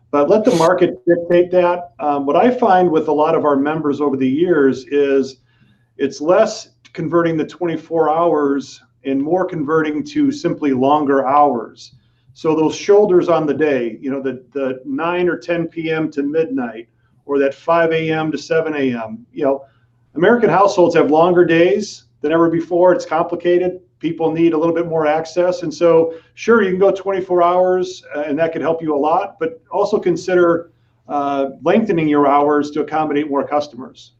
But let the market dictate that. What I find with a lot of our members over the years is it's less converting the 24 hours and more converting to simply longer hours. So those shoulders on the day, the 9 or 10 p.m. to midnight, or that 5 a.m. to 7 a.m., American households have longer days than ever before. It's complicated. People need a little bit more access. And so, sure, you can go 24 hours and that could help you a lot, but also consider lengthening your hours to accommodate more customers.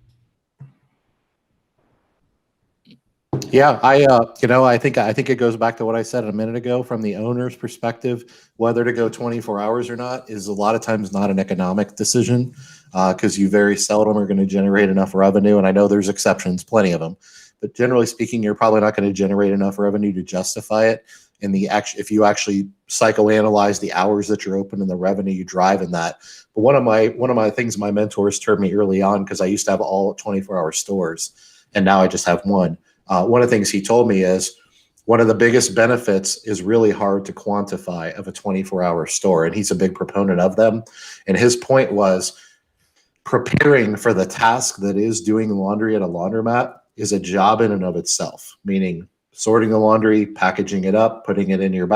Yeah, I think it goes back to what I said a minute ago. From the owner's perspective, whether to go 24 hours or not is a lot of times not an economic decision, because you very seldom are going to generate enough revenue. And I know there's exceptions, plenty of them, but generally speaking, you're probably not going to generate enough revenue to justify it. And if you actually psychoanalyze the hours that you're open and the revenue you drive in that. But one of my things my mentors told me early on, because I used to have all 24-hour stores, and now I just have one. One of the things he told me is one of the biggest benefits is really hard to quantify of a 24-hour store. And he's a big proponent of them. And his point was preparing for the task that is doing laundry at a laundromat is a job in and of itself, meaning sorting the laundry, packaging it up, putting it in your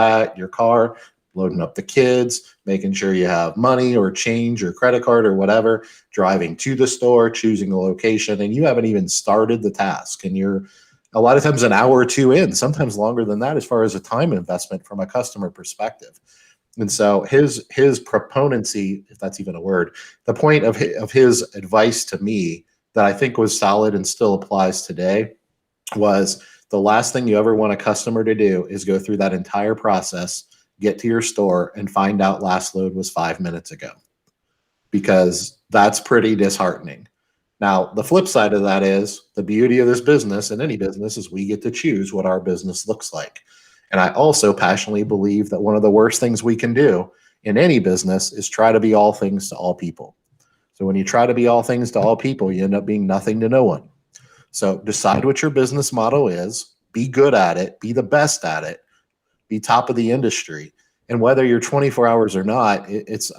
car, loading up the kids, making sure you have money or change or credit card or whatever, driving to the store, choosing the location, and you haven't even started the task. And you're a lot of times an hour or two in, sometimes longer than that, as far as a time investment from a customer perspective. And so his proponency, if that's even a word, the point of his advice to me that I think was solid and still applies today was the last thing you ever want a customer to do is go through that entire process, get to your store, and find out last load was 5 minutes ago, because that's pretty disheartening. Now, the flip side of that is the beauty of this business, and any business, is we get to choose what our business looks like. And I also passionately believe that one of the worst things we can do in any business is try to be all things to all people. So when you try to be all things to all people, you end up being nothing to no one. So decide what your business model is, be good at it, be the best at it, be top of the industry. And whether you're 24 hours or not, it's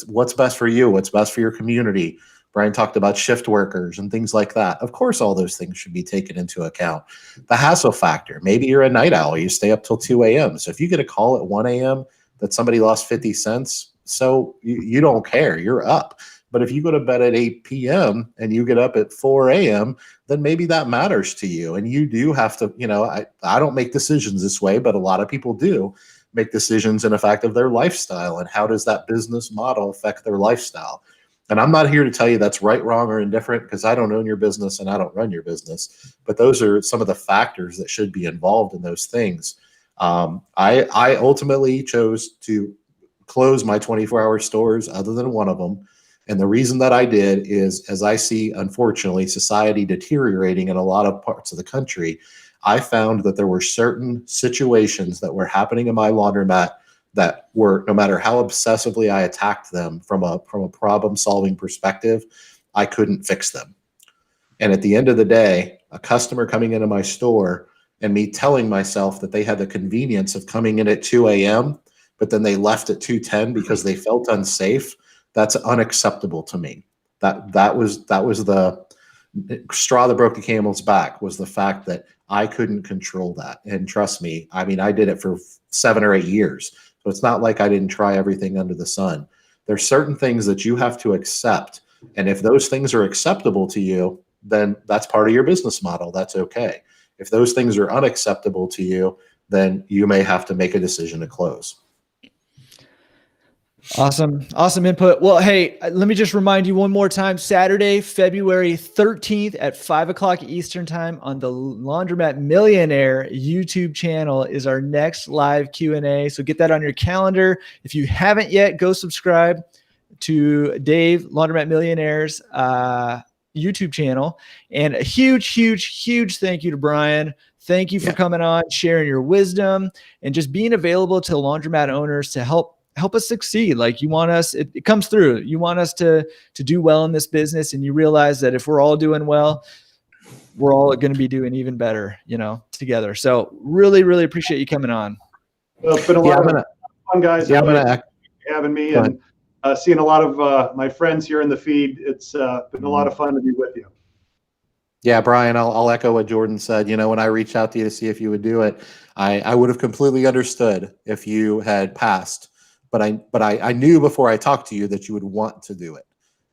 what's best for you, what's best for your community. Brian talked about shift workers and things like that. Of course, all those things should be taken into account. The hassle factor, maybe you're a night owl, you stay up till 2 a.m. So if you get a call at 1 a.m. that somebody lost 50 cents, so you don't care, you're up. But if you go to bed at 8 p.m. and you get up at 4 a.m., then maybe that matters to you. And you do have to, I don't make decisions this way, but a lot of people do make decisions in effect of their lifestyle. And how does that business model affect their lifestyle? And I'm not here to tell you that's right, wrong, or indifferent, because I don't own your business and I don't run your business. But those are some of the factors that should be involved in those things. I ultimately chose to close my 24-hour stores other than one of them. And the reason that I did is, as I see, unfortunately, society deteriorating in a lot of parts of the country, I found that there were certain situations that were happening in my laundromat that were, no matter how obsessively I attacked them from a problem-solving perspective, I couldn't fix them. And at the end of the day, a customer coming into my store and me telling myself that they had the convenience of coming in at 2 a.m., but then they left at 2:10 because they felt unsafe, that's unacceptable to me. That was the straw that broke the camel's back, was the fact that I couldn't control that. And trust me, I did it for 7 or 8 years. So it's not like I didn't try everything under the sun. There's certain things that you have to accept. And if those things are acceptable to you, then that's part of your business model. That's okay. If those things are unacceptable to you, then you may have to make a decision to close. Awesome input. Well, hey, let me just remind you one more time, Saturday, February 13th at 5:00 Eastern time on the Laundromat Millionaire YouTube channel is our next live Q&A. So get that on your calendar. If you haven't yet, go subscribe to Dave Laundromat Millionaire's YouTube channel. And a huge thank you to Brian. Thank you for coming on, sharing your wisdom, and just being available to laundromat owners to help us succeed. Like, you want us, it comes through. You want us to do well in this business, and you realize that if we're all doing well, we're all going to be doing even better, together. So really appreciate you coming on. Well, it's been a lot of fun, guys. Yeah, having me and seeing a lot of my friends here in the feed. It's been a lot of fun to be with you. Yeah, Brian, I'll echo what Jordan said. You know, when I reached out to you to see if you would do it, I would have completely understood if you had passed, but I knew before I talked to you that you would want to do it.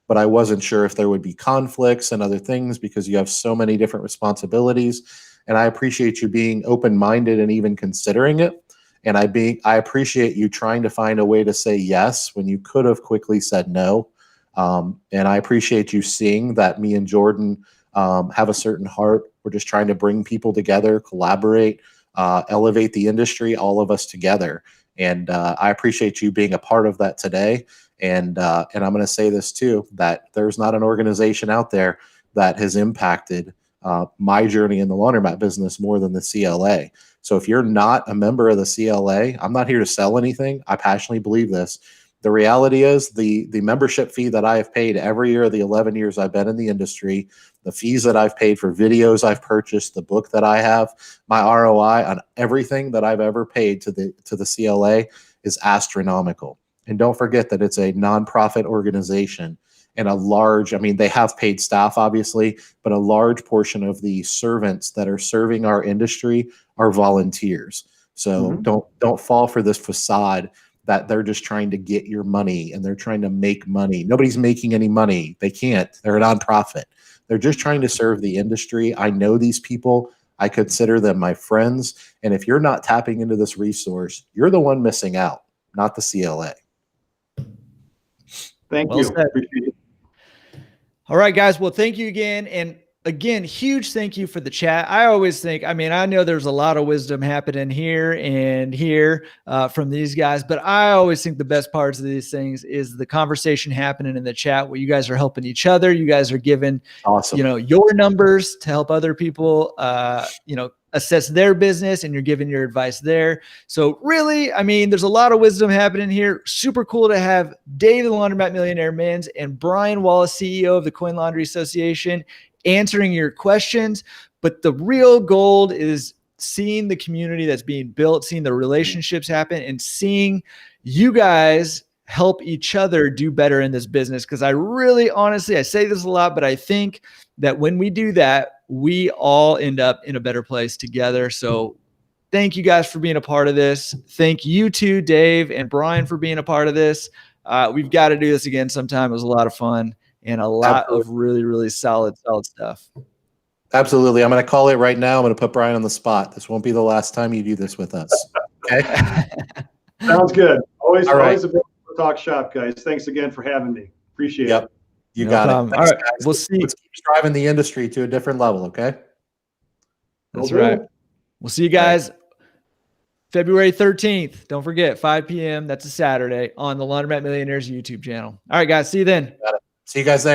But I wasn't sure if there would be conflicts and other things because you have so many different responsibilities. And I appreciate you being open-minded and even considering it. And I appreciate you trying to find a way to say yes when you could have quickly said no. And I appreciate you seeing that me and Jordan have a certain heart. We're just trying to bring people together, collaborate, elevate the industry, all of us together. And I appreciate you being a part of that today. And I'm going to say this too, that there's not an organization out there that has impacted my journey in the laundromat business more than the CLA. So if you're not a member of the CLA, I'm not here to sell anything. I passionately believe this. The reality is the membership fee that I have paid every year of the 11 years I've been in the industry, the fees that I've paid for videos I've purchased, the book that I have, my ROI on everything that I've ever paid to the CLA is astronomical. And don't forget that it's a nonprofit organization and they have paid staff, obviously, but a large portion of the servants that are serving our industry are volunteers. So don't fall for this facade that they're just trying to get your money and they're trying to make money. Nobody's making any money. They can't. They're a nonprofit. They're just trying to serve the industry. I know these people. I consider them my friends. And if you're not tapping into this resource, you're the one missing out, not the CLA. Thank you. Appreciate it. All right, guys. Well, thank you again. And again, huge thank you for the chat. I always think, I know there's a lot of wisdom happening here and here from these guys, but I always think the best parts of these things is the conversation happening in the chat where you guys are helping each other. You guys are giving, awesome, your numbers to help other people, assess their business, and you're giving your advice there. So really, there's a lot of wisdom happening here. Super cool to have Dave, the Laundromat Millionaire Men's, and Brian Wallace, CEO of the Coin Laundry Association, answering your questions. But the real gold is seeing the community that's being built, seeing the relationships happen, and seeing you guys help each other do better in this business. Because I really, honestly, I say this a lot, but I think that when we do that, we all end up in a better place together. So thank you guys for being a part of this. Thank you too, Dave and Brian, for being a part of this. We've got to do this again sometime. It was a lot of fun and a lot of really, really solid stuff. Absolutely. I'm going to call it right now. I'm going to put Brian on the spot. This won't be the last time you do this with us. Okay. Sounds good. Always a bit to talk shop, guys. Thanks again for having me. Appreciate it. You got it. All right. Guys. We'll see. Let's keep driving the industry to a different level. Okay. That's right. We'll see you guys February 13th. Don't forget, 5 p.m. That's a Saturday on the Laundromat Millionaires YouTube channel. All right, guys. See you then. See you guys there.